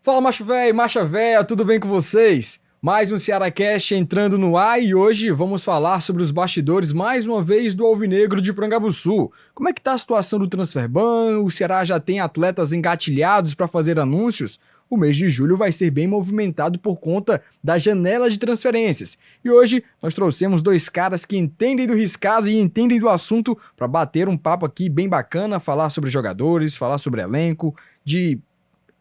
Fala, macho velho e macha véia, tudo bem com vocês? Mais um CearáCast entrando no ar e hoje vamos falar sobre os bastidores mais uma vez do Alvinegro de Prangabuçu. Como é que tá a situação do Transferban? O Ceará já tem atletas engatilhados para fazer anúncios? O mês de julho vai ser bem movimentado por conta da janela de transferências. E hoje nós trouxemos dois caras que entendem do riscado e entendem do assunto para bater um papo aqui bem bacana, falar sobre jogadores, falar sobre elenco, de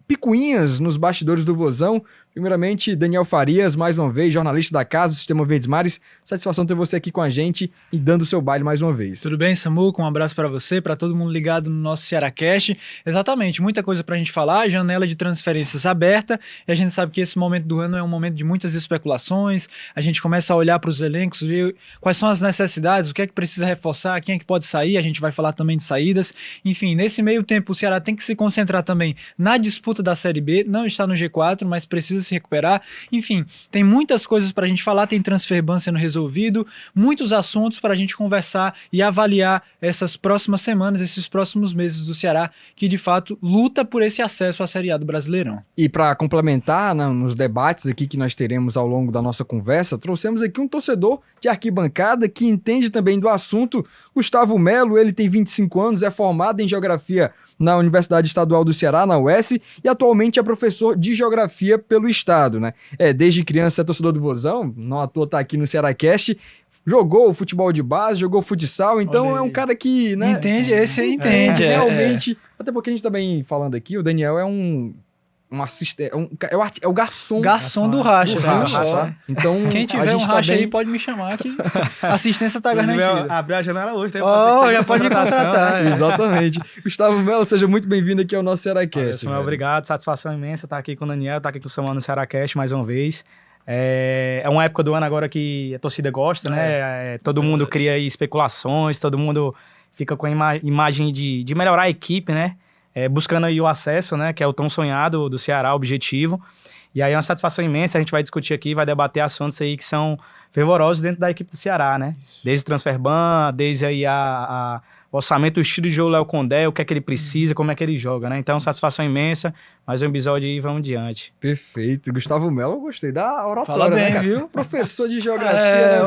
picuinhas nos bastidores do Vozão. Primeiramente, Daniel Farias, mais uma vez, jornalista da casa do Sistema Verdes Mares. Satisfação ter você aqui com a gente e dando o seu baile mais uma vez. Tudo bem, Samuca? Um abraço para você, para todo mundo ligado no nosso CearáCast. Exatamente, muita coisa para a gente falar, janela de transferências aberta, e a gente sabe que esse momento do ano é um momento de muitas especulações, a gente começa a olhar para os elencos, ver quais são as necessidades, o que é que precisa reforçar, quem é que pode sair, a gente vai falar também de saídas. Enfim, nesse meio tempo o Ceará tem que se concentrar também na disputa da Série B, não está no G4, mas precisa se recuperar. Enfim, tem muitas coisas para a gente falar, tem Transferban sendo resolvido, muitos assuntos para a gente conversar e avaliar essas próximas semanas, esses próximos meses do Ceará, que de fato luta por esse acesso à Série A do Brasileirão. E para complementar, nos debates aqui que nós teremos ao longo da nossa conversa, trouxemos aqui um torcedor de arquibancada que entende também do assunto, Gustavo Melo. Ele tem 25 anos, é formado em Geografia na Universidade Estadual do Ceará, na UES, e atualmente é professor de Geografia pelo Estado, né? Desde criança é torcedor do Vozão, não à toa tá aqui no CearáCast, jogou futebol de base, jogou futsal, então é um cara que, né? Entende, esse aí entende. Realmente, até porque a gente tá bem falando aqui, o Daniel é um assistente, é o garçom do racha. Do racha, tá? Então, quem tiver um racha aí pode me chamar que a assistência tá garantida. Abriu a janela hoje, tá? Já pode me contratar. Exatamente. Gustavo Melo, seja muito bem-vindo aqui ao nosso CearáCast. Obrigado, satisfação imensa estar aqui com o Daniel, estar aqui com o Samuel no CearáCast mais uma vez. É uma época do ano agora que a torcida gosta, né? Todo mundo cria aí especulações, todo mundo fica com a imagem de melhorar a equipe, né? Buscando aí o acesso, né, que é o tão sonhado do Ceará, o objetivo. E aí é uma satisfação imensa, a gente vai discutir aqui, vai debater assuntos aí que são fervorosos dentro da equipe do Ceará, né? Desde o Transferban, desde aí o orçamento, o estilo de jogo do Léo Condé, o que é que ele precisa, como é que ele joga, né? Então, satisfação imensa, mais um episódio aí, vamos diante. Perfeito. Gustavo Melo, eu gostei da oratória, fala bem, né, viu? Professor de Geografia,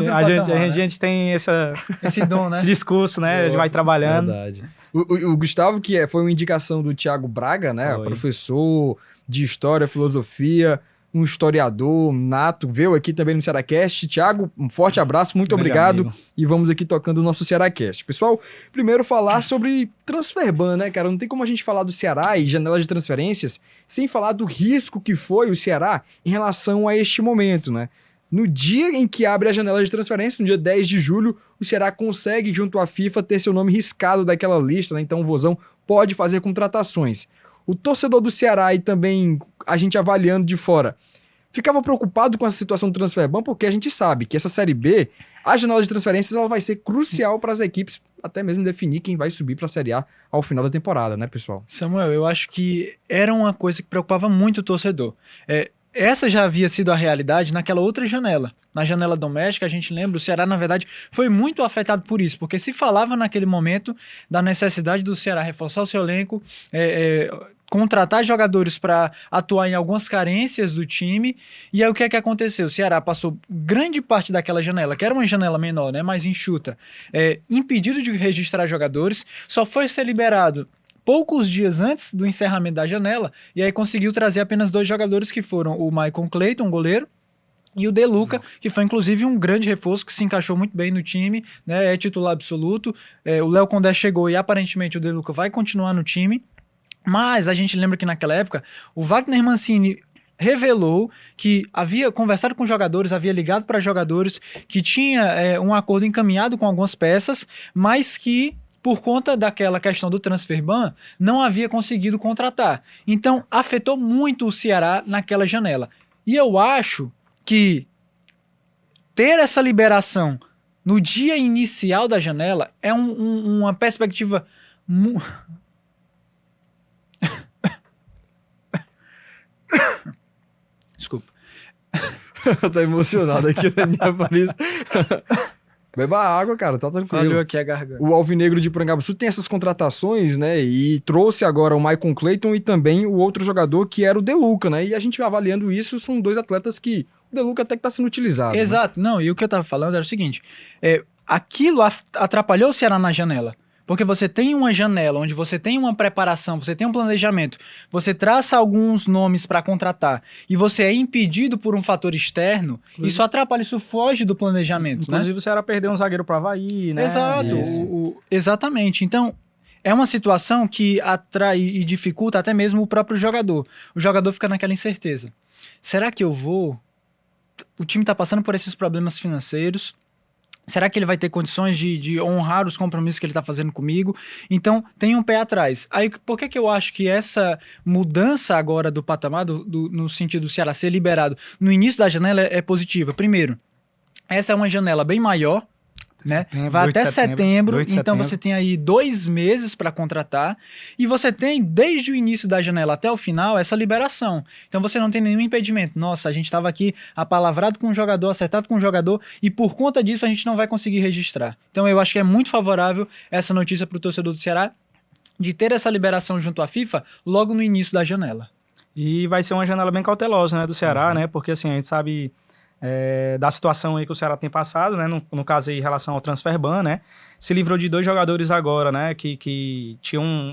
né? A gente tem esse dom, né? Esse discurso, né? A gente vai trabalhando. Verdade. O Gustavo, que foi uma indicação do Thiago Braga, né? Professor de História, Filosofia, um historiador nato, veio aqui também no CearáCast. Thiago, um forte abraço, muito obrigado. Amigo. E vamos aqui tocando o nosso CearáCast. Pessoal, primeiro falar sobre Transferban, né, cara? Não tem como a gente falar do Ceará e janela de transferências sem falar do risco que foi o Ceará em relação a este momento, né? No dia em que abre a janela de transferência, no dia 10 de julho, o Ceará consegue, junto à FIFA, ter seu nome riscado daquela lista, né? Então o Vozão pode fazer contratações. O torcedor do Ceará e também a gente avaliando de fora ficava preocupado com essa situação do Transferban, porque a gente sabe que essa Série B, a janela de transferências, ela vai ser crucial para as equipes, até mesmo definir quem vai subir para a Série A ao final da temporada, né, pessoal? Samuel, eu acho que era uma coisa que preocupava muito o torcedor. Essa já havia sido a realidade naquela outra janela. Na janela doméstica, a gente lembra, o Ceará, na verdade, foi muito afetado por isso, porque se falava naquele momento da necessidade do Ceará reforçar o seu elenco, contratar jogadores para atuar em algumas carências do time, e aí o que é que aconteceu? O Ceará passou grande parte daquela janela, que era uma janela menor, né, mais enxuta, impedido de registrar jogadores, só foi ser liberado poucos dias antes do encerramento da janela, e aí conseguiu trazer apenas 2 jogadores, que foram o Maicon Clayton, goleiro, e o De Luca, que foi inclusive um grande reforço, que se encaixou muito bem no time, né, é titular absoluto. O Léo Condé chegou e aparentemente o De Luca vai continuar no time, mas a gente lembra que naquela época o Wagner Mancini revelou que havia conversado com jogadores, havia ligado para jogadores, que tinha um acordo encaminhado com algumas peças, mas que por conta daquela questão do Transferban, não havia conseguido contratar. Então, afetou muito o Ceará naquela janela. E eu acho que ter essa liberação no dia inicial da janela é uma perspectiva... Desculpa. Tá emocionado aqui, Daniel Farias. Beba água, cara, tá tranquilo. Valeu aqui a garganta. O Alvinegro de Porangabuçu tem essas contratações, né? E trouxe agora o Maicon Clayton e também o outro jogador que era o Deluca, né? E a gente avaliando isso, são dois atletas que o Deluca até que tá sendo utilizado. Exato. Né? Não, e o que eu tava falando era o seguinte, aquilo atrapalhou o Ceará na janela. Porque você tem uma janela onde você tem uma preparação, você tem um planejamento, você traça alguns nomes para contratar e você é impedido por um fator externo, isso atrapalha, isso foge do planejamento. Inclusive, né? o Ceará perdeu um zagueiro para o Avaí, né? Exato, exatamente. Então, é uma situação que atrai e dificulta até mesmo o próprio jogador. O jogador fica naquela incerteza. Será que eu vou? O time está passando por esses problemas financeiros. Será que ele vai ter condições de honrar os compromissos que ele está fazendo comigo? Então, tem um pé atrás. Aí, por que eu acho que essa mudança agora do patamar, no sentido do Ceará ser liberado no início da janela é positiva? Primeiro, essa é uma janela bem maior, né? Vai até setembro, então você tem aí 2 meses para contratar e você tem desde o início da janela até o final essa liberação, então você não tem nenhum impedimento. Nossa, a gente estava aqui apalavrado com o jogador, acertado com o jogador e por conta disso a gente não vai conseguir registrar. Então eu acho que é muito favorável essa notícia para o torcedor do Ceará de ter essa liberação junto à FIFA logo no início da janela. E vai ser uma janela bem cautelosa, né, do Ceará, né, porque assim, a gente sabe da situação aí que o Ceará tem passado, né, no caso aí em relação ao transfer ban, né, se livrou de 2 jogadores agora, né, que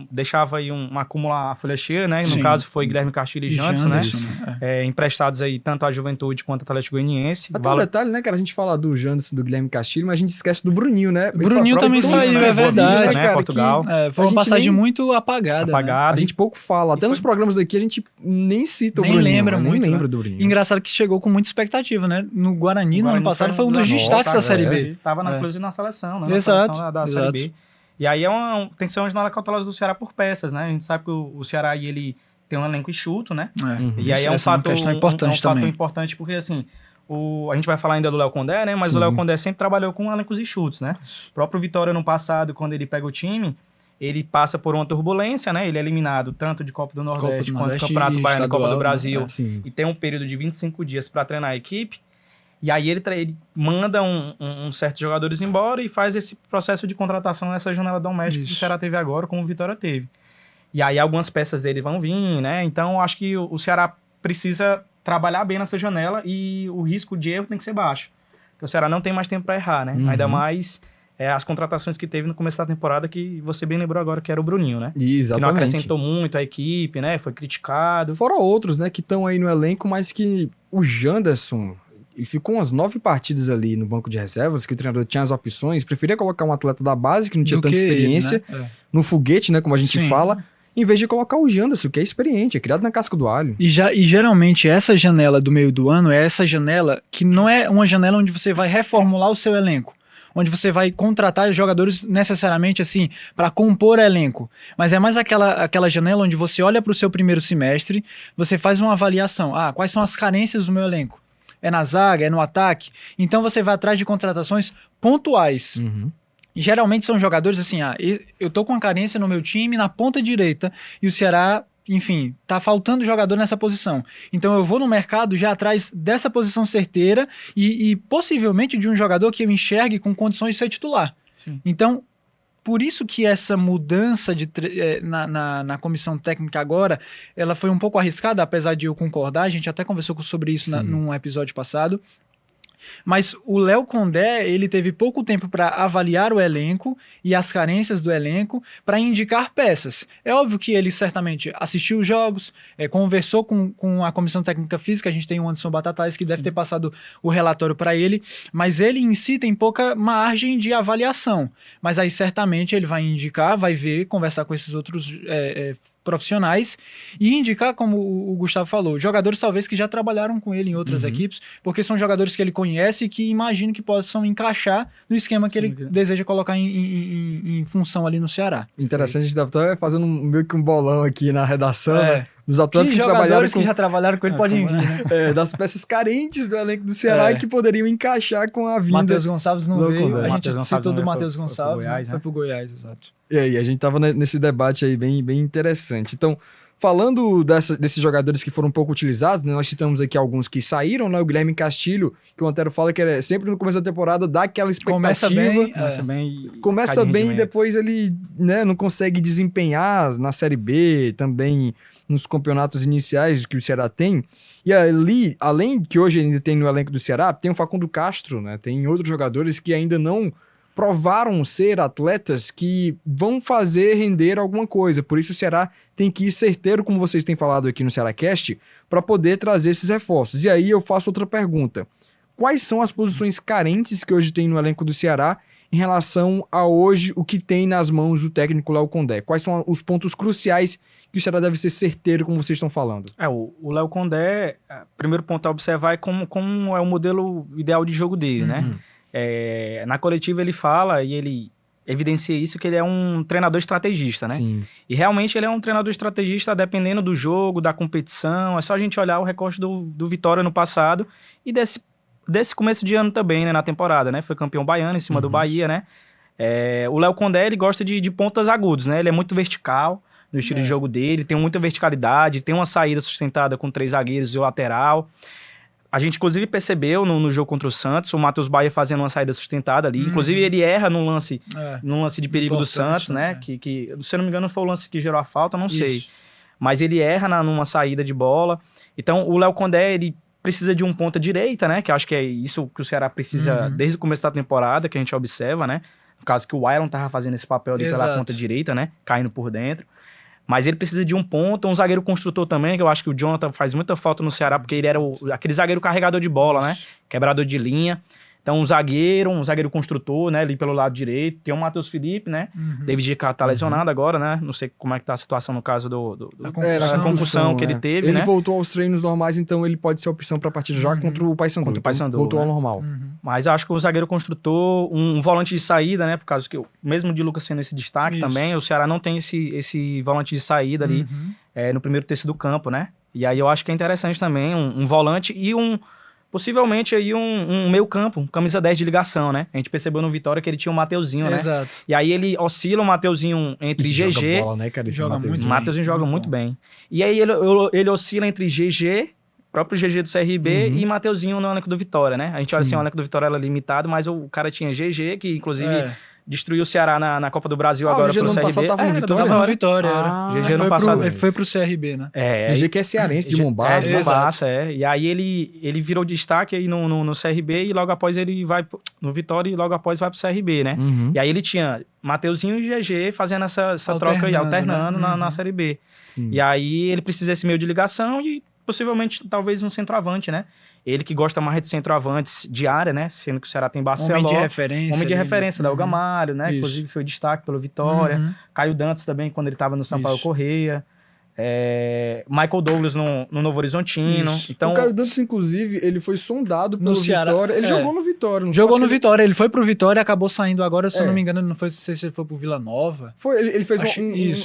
deixava aí acumular a folha cheia, né, no caso foi Guilherme Castilho e Janderson, né, emprestados aí tanto à Juventude quanto ao Atlético Goianiense. Até um detalhe, né, cara, a gente fala do Janderson, do Guilherme Castilho, mas a gente esquece do Bruninho, né? O Bruninho também saiu, é verdade, né, Portugal. Foi uma passagem muito apagada. Né? A gente pouco fala, até nos programas daqui a gente nem cita o Bruninho. Nem lembra do Bruninho. Engraçado que chegou com muita expectativa, né? No Guarani, no ano passado, foi um dos destaques da Série B. Tava inclusive na seleção, né? Exato. Da Série B. E aí tem que ser uma janela cautelosa do Ceará por peças, né? A gente sabe que o Ceará ele tem um elenco enxuto, né? E aí é um fator importante porque assim, a gente vai falar ainda do Léo Condé, né? Mas o Léo Condé sempre trabalhou com elencos enxutos, né? O próprio Vitória no passado, quando ele pega o time, ele passa por uma turbulência, né? Ele é eliminado tanto de Copa do Nordeste quanto do Campeonato Baiano e Copa do Brasil. E tem um período de 25 dias para treinar a equipe. E aí ele manda certos jogadores embora e faz esse processo de contratação nessa janela doméstica que o Ceará teve agora, como o Vitória teve. E aí algumas peças dele vão vir, né? Então acho que o Ceará precisa trabalhar bem nessa janela e o risco de erro tem que ser baixo. Porque o Ceará não tem mais tempo para errar, né? Ainda mais as contratações que teve no começo da temporada, que você bem lembrou agora, que era o Bruninho, né? Exatamente. Que não acrescentou muito a equipe, né? Foi criticado. Fora outros, né? Que estão aí no elenco, mas que o Janderson... E ficou umas 9 partidas ali no banco de reservas, que o treinador tinha as opções, preferia colocar um atleta da base, que não tinha tanta experiência, ele, né? No foguete, né, como a gente fala, em vez de colocar o Janderson, que é experiente, é criado na casca do alho. E geralmente essa janela do meio do ano é essa janela que não é uma janela onde você vai reformular o seu elenco, onde você vai contratar jogadores necessariamente assim para compor elenco, mas é mais aquela janela onde você olha para o seu primeiro semestre, você faz uma avaliação, quais são as carências do meu elenco? É na zaga, é no ataque. Então você vai atrás de contratações pontuais. E geralmente são jogadores assim, eu tô com uma carência no meu time na ponta direita e o Ceará, enfim, tá faltando jogador nessa posição. Então eu vou no mercado já atrás dessa posição certeira e possivelmente de um jogador que eu enxergue com condições de ser titular. Então, por isso que essa mudança na comissão técnica agora, ela foi um pouco arriscada, apesar de eu concordar, a gente até conversou sobre isso num episódio passado, mas o Léo Condé, ele teve pouco tempo para avaliar o elenco e as carências do elenco para indicar peças. É óbvio que ele certamente assistiu os jogos, conversou com a comissão técnica física, a gente tem o Anderson Batatais que deve ter passado o relatório para ele, mas ele em si tem pouca margem de avaliação. Mas aí certamente ele vai indicar, vai ver, conversar com esses outros profissionais e indicar, como o Gustavo falou, jogadores talvez que já trabalharam com ele em outras equipes, porque são jogadores que ele conhece e que imagino que possam encaixar no esquema que ele deseja colocar em função ali no Ceará. Interessante, a gente deve estar fazendo meio que um bolão aqui na redação, né? Dos atletas que já trabalharam com ele podem vir, né? Das peças carentes do elenco do Ceará que poderiam encaixar com a vinda. Matheus Gonçalves não veio, a gente citou do Matheus Gonçalves, foi pro Goiás, exato. E aí, a gente tava nesse debate aí bem interessante. Então, Falando desses jogadores que foram um pouco utilizados, né, nós citamos aqui alguns que saíram, né? O Guilherme Castilho, que o Antero fala que sempre no começo da temporada dá aquela expectativa. Começa bem e depois ele, né, não consegue desempenhar na Série B, também nos campeonatos iniciais que o Ceará tem. E ali, além que hoje ainda tem no elenco do Ceará, tem o Facundo Castro, né? Tem outros jogadores que ainda não provaram ser atletas que vão fazer render alguma coisa. Por isso o Ceará tem que ir certeiro, como vocês têm falado aqui no CearáCast, para poder trazer esses reforços. E aí eu faço outra pergunta. Quais são as posições carentes que hoje tem no elenco do Ceará em relação a hoje o que tem nas mãos do técnico Léo Condé? Quais são os pontos cruciais que o Ceará deve ser certeiro, como vocês estão falando? O Léo Condé, primeiro ponto a observar é como é o modelo ideal de jogo dele, né? Na coletiva ele fala e ele evidencia isso, que ele é um treinador estrategista, né? Sim. E realmente ele é um treinador estrategista dependendo do jogo, da competição. É só a gente olhar o recorte do Vitória no passado e desse começo de ano também, né? Na temporada, né? Foi campeão baiano em cima do Bahia, né? O Léo Condé, ele gosta de pontas agudos, né? Ele é muito vertical no estilo de jogo dele, tem muita verticalidade, tem uma saída sustentada com 3 zagueiros e o lateral. A gente, inclusive, percebeu no jogo contra o Santos, o Matheus Baia fazendo uma saída sustentada ali. Inclusive, ele erra num lance de perigo do Santos, né? Que, se eu não me engano, foi o lance que gerou a falta, não sei. Mas ele erra numa saída de bola. Então, o Léo Condé, ele precisa de um ponta direita, né? Que acho que é isso que o Ceará precisa desde o começo da temporada, que a gente observa, né? No caso que o Wailon tava fazendo esse papel ali pela ponta direita, né? Caindo por dentro. Mas ele precisa de um ponta, um zagueiro construtor também, que eu acho que o Jonathan faz muita falta no Ceará, porque ele era aquele zagueiro carregador de bola, né? Quebrador de linha. Então, um zagueiro construtor, né? Ali pelo lado direito. Tem o Matheus Felipe, né? David Ricardo tá lesionado agora, né? Não sei como é que tá a situação no caso da concussão que ele teve, ele né? Ele voltou aos treinos normais, então ele pode ser opção pra partida já contra o Paysandu. Contra o Paysandu, voltou né? ao normal. Mas eu acho que o zagueiro construtor, um volante de saída, né? Por causa que, mesmo de Lucas sendo esse destaque também, o Ceará não tem esse volante de saída ali no primeiro terço do campo, né? E aí eu acho que é interessante também um volante e possivelmente aí um meio campo, camisa 10 de ligação, né? A gente percebeu no Vitória que ele tinha o Mateuzinho, né? Exato. E aí ele oscila o Mateuzinho entre GG... Joga bola, né, cara? O Mateuzinho joga muito bem. E aí ele oscila entre GG, próprio GG do CRB e Mateuzinho no elenco do Vitória, né? A gente olha assim, o elenco do Vitória era limitado, mas o cara tinha GG, que inclusive... Destruiu o Ceará na Copa do Brasil agora pelo CRB. Passado tava no Vitória. Tava no Vitória, GG no passado. Ele foi pro CRB, né? GG que é cearense, de Mombasa. De Mombasa, E aí ele virou destaque aí no CRB e logo após ele vai no Vitória e logo após vai pro CRB, né? E aí ele tinha Mateuzinho e GG fazendo essa troca aí, alternando, né? na Série B. Sim. E aí ele precisa desse meio de ligação e possivelmente talvez um centroavante, né? Ele que gosta mais de centroavantes de área, né? Sendo que o Ceará tem Barcelona. Homem de referência, da Gamalho, né? Isso. Inclusive foi destaque pelo Vitória. Caio Dantas também, quando ele estava no Sampaio Correia. Michael Douglas no Novo Horizontino. Então, o Caio Dantas, inclusive, ele foi sondado pelo Vitória. Ele jogou no Vitória. Jogou no Vitória. Ele foi pro Vitória e acabou saindo agora, se eu não me engano, não sei se ele foi pro Vila Nova. Ele fez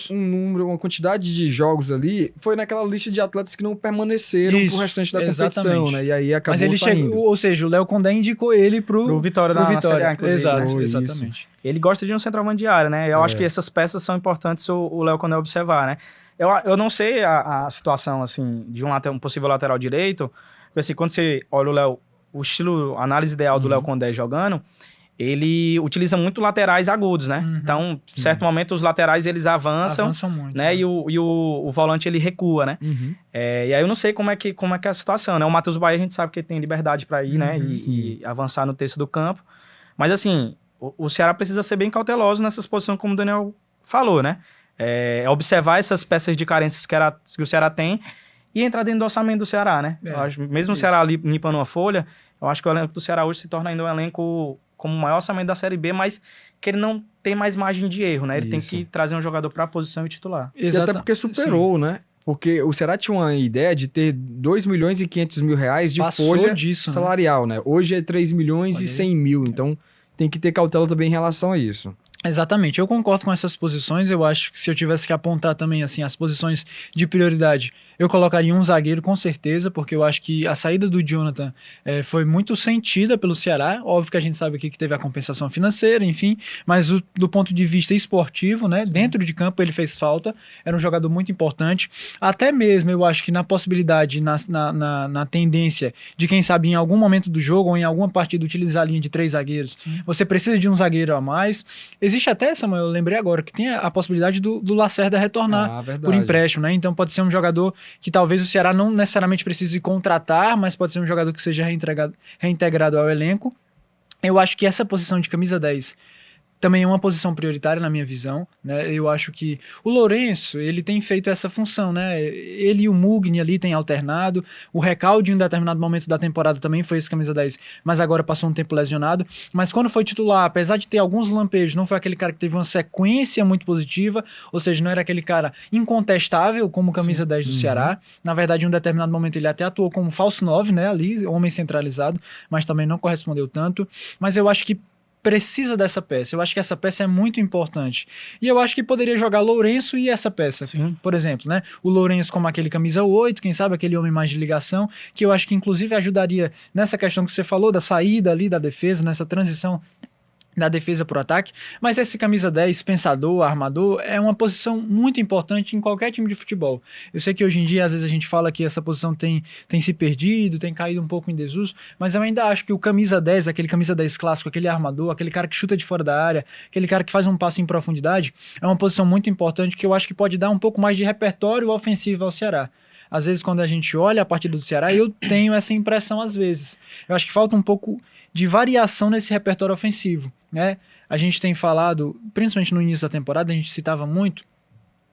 um número, uma quantidade de jogos ali. Foi naquela lista de atletas que não permaneceram pro restante da competição, né? E aí acabou Mas ele chegou, ou seja, o Léo Condé indicou ele pro Vitória na Série A, inclusive. Exato, exatamente. Ele gosta de um centroavante de área, né? Eu acho que essas peças são importantes o Léo Condé observar, né? Eu não sei a situação, assim, de um possível lateral direito, porque assim, quando você olha o Léo, o estilo, a análise ideal do Léo Condé jogando, ele utiliza muito laterais agudos, né? Então, em certo momento, os laterais, eles avançam muito, né? E o volante, ele recua, né? E aí eu não sei como é que é a situação, né? O Matheus Baia, a gente sabe que ele tem liberdade para ir, né? E avançar no terço do campo. Mas, assim, o Ceará precisa ser bem cauteloso nessas posições, como o Daniel falou, né? Observar essas peças de carências que o Ceará tem e entrar dentro do orçamento do Ceará, né? Eu acho, mesmo o Ceará limpando uma folha, eu acho que o elenco do Ceará hoje se torna ainda um elenco como o maior orçamento da Série B, mas que ele não tem mais margem de erro, né? Ele tem que trazer um jogador para a posição e titular. E até porque superou, né? Porque o Ceará tinha uma ideia de ter 2 milhões e 500 mil reais de folha salarial, né? Hoje é 3 milhões e 100 mil, então tem que ter cautela também em relação a isso. Exatamente, eu concordo com essas posições. Eu acho que se eu tivesse que apontar também assim as posições de prioridade, eu colocaria um zagueiro com certeza, porque eu acho que a saída do Jonathan foi muito sentida pelo Ceará. Óbvio que a gente sabe aqui que teve a compensação financeira, enfim, mas do ponto de vista esportivo, né, dentro de campo ele fez falta, era um jogador muito importante. Até mesmo eu acho que na possibilidade, na tendência de quem sabe em algum momento do jogo ou em alguma partida utilizar a linha de 3 zagueiros, você precisa de um zagueiro a mais. Existe até, Samuel, eu lembrei agora, que tem a possibilidade do Lacerda retornar por empréstimo, né? Então pode ser um jogador que talvez o Ceará não necessariamente precise contratar, mas pode ser um jogador que seja reintegrado ao elenco. Eu acho que essa posição de camisa 10 também é uma posição prioritária na minha visão, né? Eu acho que o Lourenço, ele tem feito essa função, né? Ele e o Mugni ali têm alternado, o Recalde em um determinado momento da temporada também foi esse camisa 10, mas agora passou um tempo lesionado, mas quando foi titular, apesar de ter alguns lampejos, não foi aquele cara que teve uma sequência muito positiva, ou seja, não era aquele cara incontestável como camisa 10 do Ceará. Na verdade, em um determinado momento ele até atuou como falso 9, né? Ali, homem centralizado, mas também não correspondeu tanto. Mas eu acho que precisa dessa peça. Eu acho que essa peça é muito importante. E eu acho que poderia jogar Lourenço e essa peça. Sim. Por exemplo, né? O Lourenço como aquele camisa 8, quem sabe aquele homem mais de ligação, que eu acho que inclusive ajudaria nessa questão que você falou, da saída ali da defesa, nessa transição da defesa para o ataque, mas esse camisa 10, pensador, armador, é uma posição muito importante em qualquer time de futebol. Eu sei que hoje em dia, às vezes a gente fala que essa posição tem se perdido, tem caído um pouco em desuso, mas eu ainda acho que o camisa 10, aquele camisa 10 clássico, aquele armador, aquele cara que chuta de fora da área, aquele cara que faz um passe em profundidade, é uma posição muito importante que eu acho que pode dar um pouco mais de repertório ofensivo ao Ceará. Às vezes, quando a gente olha a partida do Ceará, eu tenho essa impressão às vezes. Eu acho que falta um pouco de variação nesse repertório ofensivo, né? A gente tem falado, principalmente no início da temporada, a gente citava muito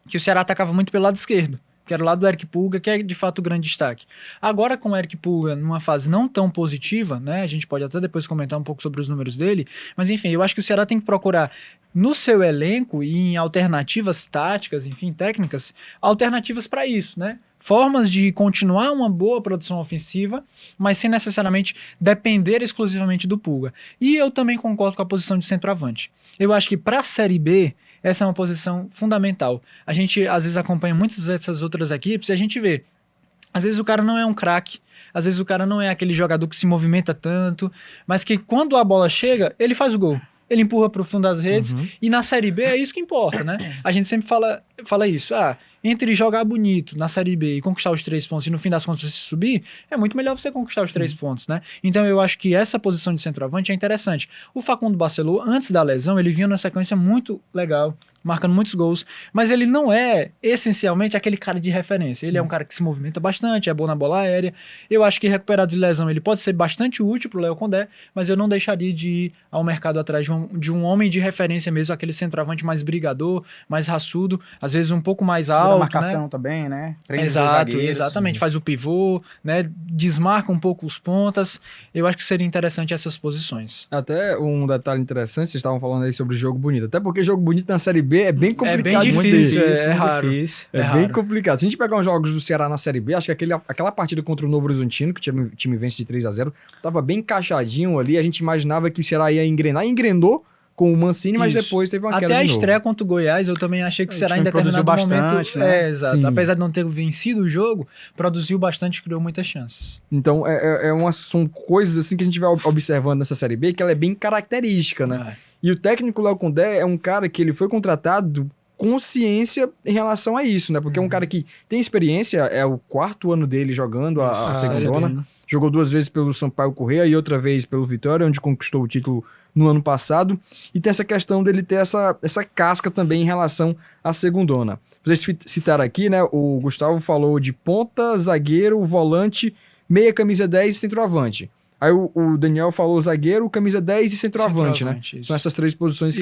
que o Ceará atacava muito pelo lado esquerdo, que era o lado do Eric Pulga, que é de fato o grande destaque. Agora com o Eric Pulga numa fase não tão positiva, né? A gente pode até depois comentar um pouco sobre os números dele, mas enfim, eu acho que o Ceará tem que procurar no seu elenco e em alternativas táticas, enfim, técnicas, alternativas para isso, né? Formas de continuar uma boa produção ofensiva, mas sem necessariamente depender exclusivamente do Pulga. E eu também concordo com a posição de centroavante. Eu acho que para a Série B, essa é uma posição fundamental. A gente, às vezes, acompanha muitas dessas outras equipes e a gente vê, às vezes o cara não é um craque, às vezes o cara não é aquele jogador que se movimenta tanto, mas que quando a bola chega, ele faz o gol. Ele empurra para o fundo das redes, e na Série B é isso que importa, né? A gente sempre fala isso, entre jogar bonito na Série B e conquistar os 3 pontos e no fim das contas você subir, é muito melhor você conquistar os 3 pontos, né? Então eu acho que essa posição de centroavante é interessante. O Facundo Barceló, antes da lesão, ele vinha numa sequência muito legal, marcando muitos gols, mas ele não é essencialmente aquele cara de referência. Ele é um cara que se movimenta bastante, é bom na bola aérea. Eu acho que recuperado de lesão ele pode ser bastante útil pro Léo Condé, mas eu não deixaria de ir ao mercado atrás de um homem de referência mesmo, aquele centroavante mais brigador, mais raçudo, às vezes um pouco mais alto, marcação, né? Também, né? Exatamente, faz o pivô, né? Desmarca um pouco os pontas. Eu acho que seria interessante essas posições. Até um detalhe interessante, vocês estavam falando aí sobre jogo bonito. Até porque jogo bonito na Série B é bem complicado. É bem difícil, é raro. É bem complicado. Se a gente pegar os jogos do Ceará na Série B, acho que aquela partida contra o Novo Horizontino, que o time vence de 3-0, tava bem encaixadinho ali. A gente imaginava que o Ceará ia engrenar. Engrenou com o Mancini, mas depois teve uma queda de novo. Até a estreia contra o Goiás, eu também achei que o Ceará em determinado momento... né? Exato. Sim. Apesar de não ter vencido o jogo, produziu bastante e criou muitas chances. Então, são coisas assim que a gente vai observando nessa Série B, que ela é bem característica, né? E o técnico Léo Condé é um cara que ele foi contratado com ciência em relação a isso, né? Porque é um cara que tem experiência, é o 4º ano dele jogando a segundona. Jogou 2 vezes pelo Sampaio Corrêa e outra vez pelo Vitória, onde conquistou o título no ano passado. E tem essa questão dele ter essa casca também em relação à segundona. Vocês citaram aqui, né? O Gustavo falou de ponta, zagueiro, volante, meia, camisa 10 e centroavante. Aí o Daniel falou zagueiro, camisa 10 e centroavante, né? Isso. São essas 3 posições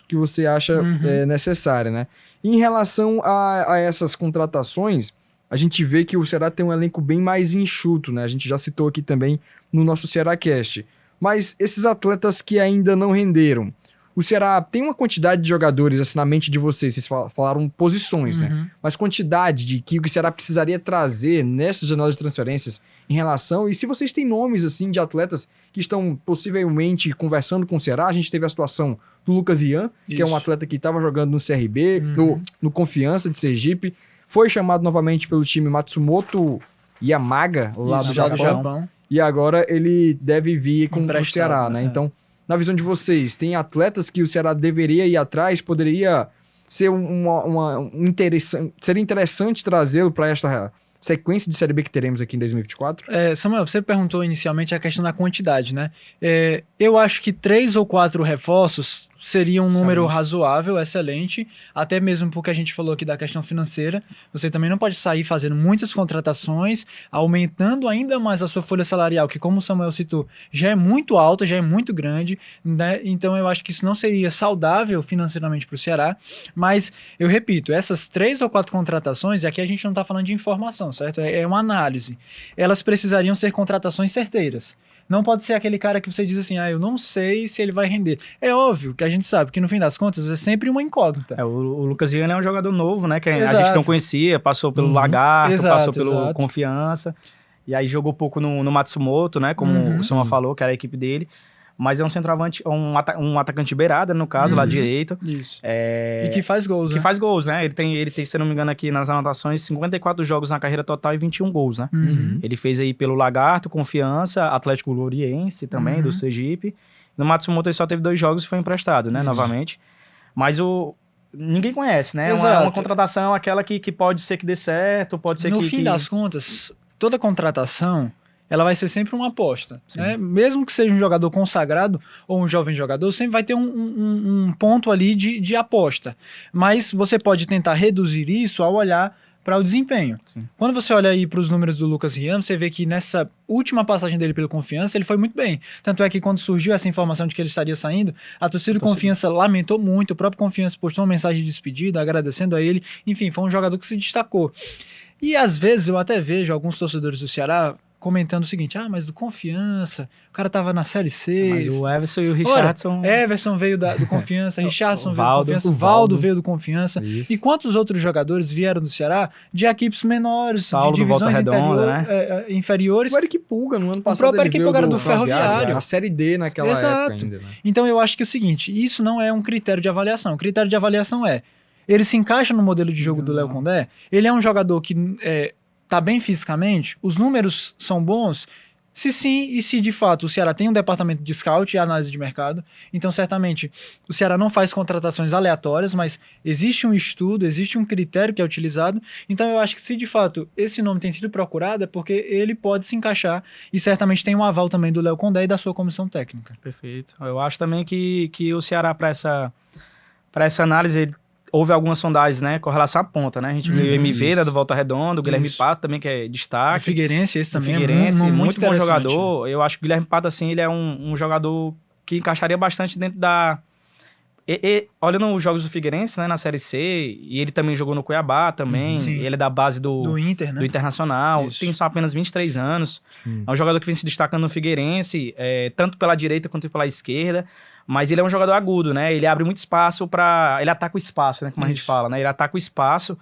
que você acha necessária, né? E em relação a essas contratações, a gente vê que o Ceará tem um elenco bem mais enxuto, né? A gente já citou aqui também no nosso Cearacast. Mas esses atletas que ainda não renderam, o Ceará tem uma quantidade de jogadores assim, na mente de vocês falaram posições, né? Mas quantidade de que o Ceará precisaria trazer nessas janelas de transferências em relação... E se vocês têm nomes assim de atletas que estão possivelmente conversando com o Ceará, a gente teve a situação do Lucas Ian, que é um atleta que estava jogando no CRB, no Confiança de Sergipe, foi chamado novamente pelo time Matsumoto Yamaga, lá do Japão, e agora ele deve vir com o Ceará, né? Então, na visão de vocês, tem atletas que o Ceará deveria ir atrás, poderia ser seria interessante trazê-lo para esta sequência de Série B que teremos aqui em 2024? Samuel, você perguntou inicialmente a questão da quantidade, né? Eu acho que 3 ou 4 reforços seria um número razoável, excelente, até mesmo porque a gente falou aqui da questão financeira. Você também não pode sair fazendo muitas contratações, aumentando ainda mais a sua folha salarial, que, como o Samuel citou, já é muito alta, já é muito grande, né? Então eu acho que isso não seria saudável financeiramente para o Ceará, mas eu repito, essas 3 ou 4 contratações, e aqui a gente não está falando de informação, certo? É uma análise. Elas precisariam ser contratações certeiras. Não pode ser aquele cara que você diz assim, eu não sei se ele vai render. É óbvio que a gente sabe que no fim das contas é sempre uma incógnita. O Lucas Ian é um jogador novo, né? Que a gente não conhecia, passou pelo Lagarto, passou pelo Confiança, e aí jogou pouco no Matsumoto, né? Como o Samuel falou, que era a equipe dele. Mas é um centroavante, um atacante de beirada, no caso, lá direito. Isso. E que faz gols, faz gols, né? Ele tem, se não me engano, aqui nas anotações, 54 jogos na carreira total e 21 gols, né? Ele fez aí pelo Lagarto, Confiança, Atlético Gloriense também, do Sergipe. No Matsumoto ele só teve 2 jogos e foi emprestado, né? Novamente. Mas ninguém conhece, né? É uma contratação, aquela que pode ser que dê certo, pode ser no fim das contas, toda contratação ela vai ser sempre uma aposta, né? Mesmo que seja um jogador consagrado ou um jovem jogador, sempre vai ter um ponto ali de aposta. Mas você pode tentar reduzir isso ao olhar para o desempenho. Sim. Quando você olha aí para os números do Lucas Rian, você vê que nessa última passagem dele pelo Confiança, ele foi muito bem. Tanto é que quando surgiu essa informação de que ele estaria saindo, a torcida do Confiança lamentou muito, o próprio Confiança postou uma mensagem de despedida, agradecendo a ele. Enfim, foi um jogador que se destacou. E às vezes eu até vejo alguns torcedores do Ceará comentando o seguinte, mas do Confiança, o cara tava na Série C. Mas o Everson e o Richardson... Everson veio do Confiança, Richardson veio do Confiança, o Valdo veio do Confiança. Isso. E quantos outros jogadores vieram do Ceará de equipes menores, Saulo de divisões do Volta Redonda, né? Inferiores. O Eric Pulga, no ano passado, o próprio Eric Pulga era do Ferroviário. Na Série D naquela época ainda. Né? Então eu acho que é o seguinte, isso não é um critério de avaliação. O critério de avaliação ele se encaixa no modelo de jogo do Léo Condé, ele é um jogador que... tá bem fisicamente, os números são bons, se sim e se de fato o Ceará tem um departamento de scout e análise de mercado, então certamente o Ceará não faz contratações aleatórias, mas existe um estudo, existe um critério que é utilizado, então eu acho que se de fato esse nome tem sido procurado é porque ele pode se encaixar e certamente tem um aval também do Léo Condé e da sua comissão técnica. Perfeito. Eu acho também que o Ceará para essa análise houve algumas sondagens, né, com relação à ponta, né? A gente viu o MV, né, do Volta Redonda, o Guilherme Pato também, que é destaque. O Figueirense, esse também muito bom jogador. Eu acho que o Guilherme Pato, assim, ele é um jogador que encaixaria bastante dentro da... olhando os jogos do Figueirense, né, na Série C, e ele também jogou no Cuiabá também, ele é da base do Inter, né? Do Internacional, tem só apenas 23 anos. Sim. É um jogador que vem se destacando no Figueirense, tanto pela direita quanto pela esquerda. Mas ele é um jogador agudo, né? Ele abre muito espaço ele ataca o espaço, né? Como a gente fala, né? Ele ataca o espaço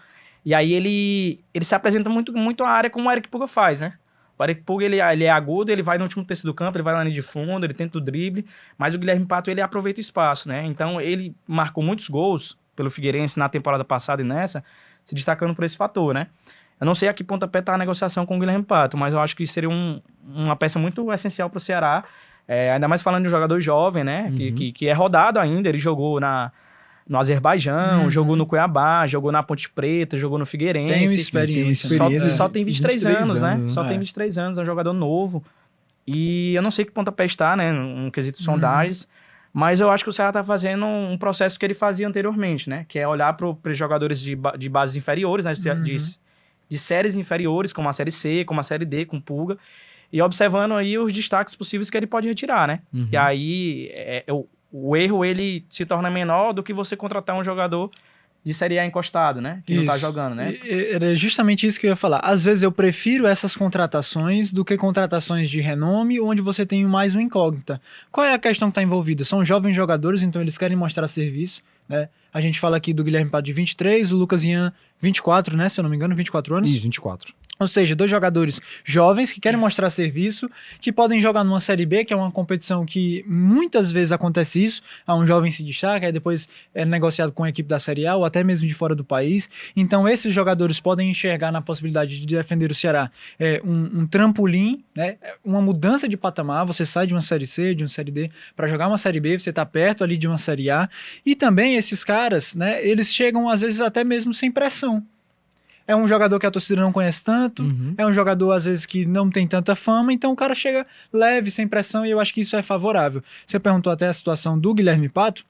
e aí ele se apresenta muito, muito à área como o Eric Pulga faz, né? O Eric Pulga, ele é agudo, ele vai no último terço do campo, ele vai na linha de fundo, ele tenta o drible, mas o Guilherme Pato, ele aproveita o espaço, né? Então, ele marcou muitos gols pelo Figueirense na temporada passada e nessa, se destacando por esse fator, né? Eu não sei a que pontapé tá a negociação com o Guilherme Pato, mas eu acho que seria uma peça muito essencial para o Ceará. Ainda mais falando de um jogador jovem, né? Que é rodado ainda. Ele jogou no Azerbaijão, jogou no Cuiabá, jogou na Ponte Preta, jogou no Figueirense. Tem experiência. Só tem 23 anos, né? Só tem 23 anos, é um jogador novo. E eu não sei que pontapé está, né? No quesito sondagens. Mas eu acho que o Ceará está fazendo um processo que ele fazia anteriormente, né? Que é olhar para os jogadores de bases inferiores, né? De séries inferiores, como a Série C, como a Série D, com Pulga. E observando aí os destaques possíveis que ele pode retirar, né? E aí o erro ele se torna menor do que você contratar um jogador de Série A encostado, né? Que não tá jogando, né? Era justamente isso que eu ia falar. Às vezes eu prefiro essas contratações do que contratações de renome, onde você tem mais uma incógnita. Qual é a questão que está envolvida? São jovens jogadores, então eles querem mostrar serviço, né? A gente fala aqui do Guilherme Pato de 23, o Lucas Ian 24, né? Se eu não me engano, 24 anos. Isso, 24. Ou seja, 2 jogadores jovens que querem mostrar serviço, que podem jogar numa Série B, que é uma competição que muitas vezes acontece isso, um jovem se destaca, aí depois é negociado com a equipe da Série A ou até mesmo de fora do país. Então esses jogadores podem enxergar na possibilidade de defender o Ceará um trampolim, né? Uma mudança de patamar, você sai de uma Série C, de uma Série D, para jogar uma Série B, você está perto ali de uma Série A. E também esses caras, né, eles chegam às vezes até mesmo sem pressão. É um jogador que a torcida não conhece tanto, é um jogador, às vezes, que não tem tanta fama, então o cara chega leve, sem pressão, e eu acho que isso é favorável. Você perguntou até a situação do Guilherme Pato,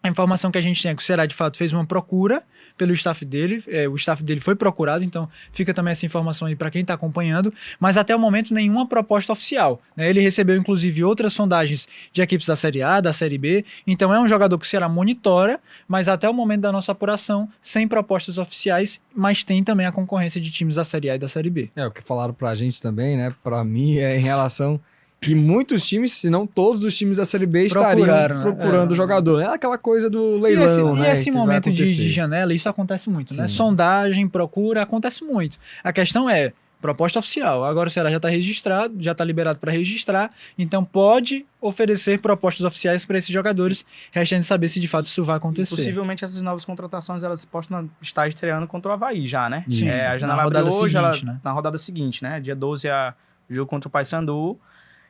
a informação que a gente tem é que o Ceará, de fato, fez uma procura pelo staff dele, o staff dele foi procurado, então fica também essa informação aí para quem está acompanhando, mas até o momento nenhuma proposta oficial, né? Ele recebeu, inclusive, outras sondagens de equipes da Série A, da Série B, então é um jogador que o Ceará monitora, mas até o momento da nossa apuração, sem propostas oficiais, mas tem também a concorrência de times da Série A e da Série B. O que falaram pra gente também, né, pra mim, é em relação que muitos times, se não todos os times da Série B estariam procurando o jogador. É aquela coisa do leilão, né? E esse momento de janela, isso acontece muito, né? Sim. Sondagem, procura, acontece muito. A questão é proposta oficial. Agora o Ceará já está registrado, já está liberado para registrar, então pode oferecer propostas oficiais para esses jogadores, restando de saber se de fato isso vai acontecer. E possivelmente essas novas contratações, elas postam estar estreando contra o Avaí já, né? Sim, a janela abriu hoje, na rodada seguinte, né? Dia 12 é o jogo contra o Paysandu.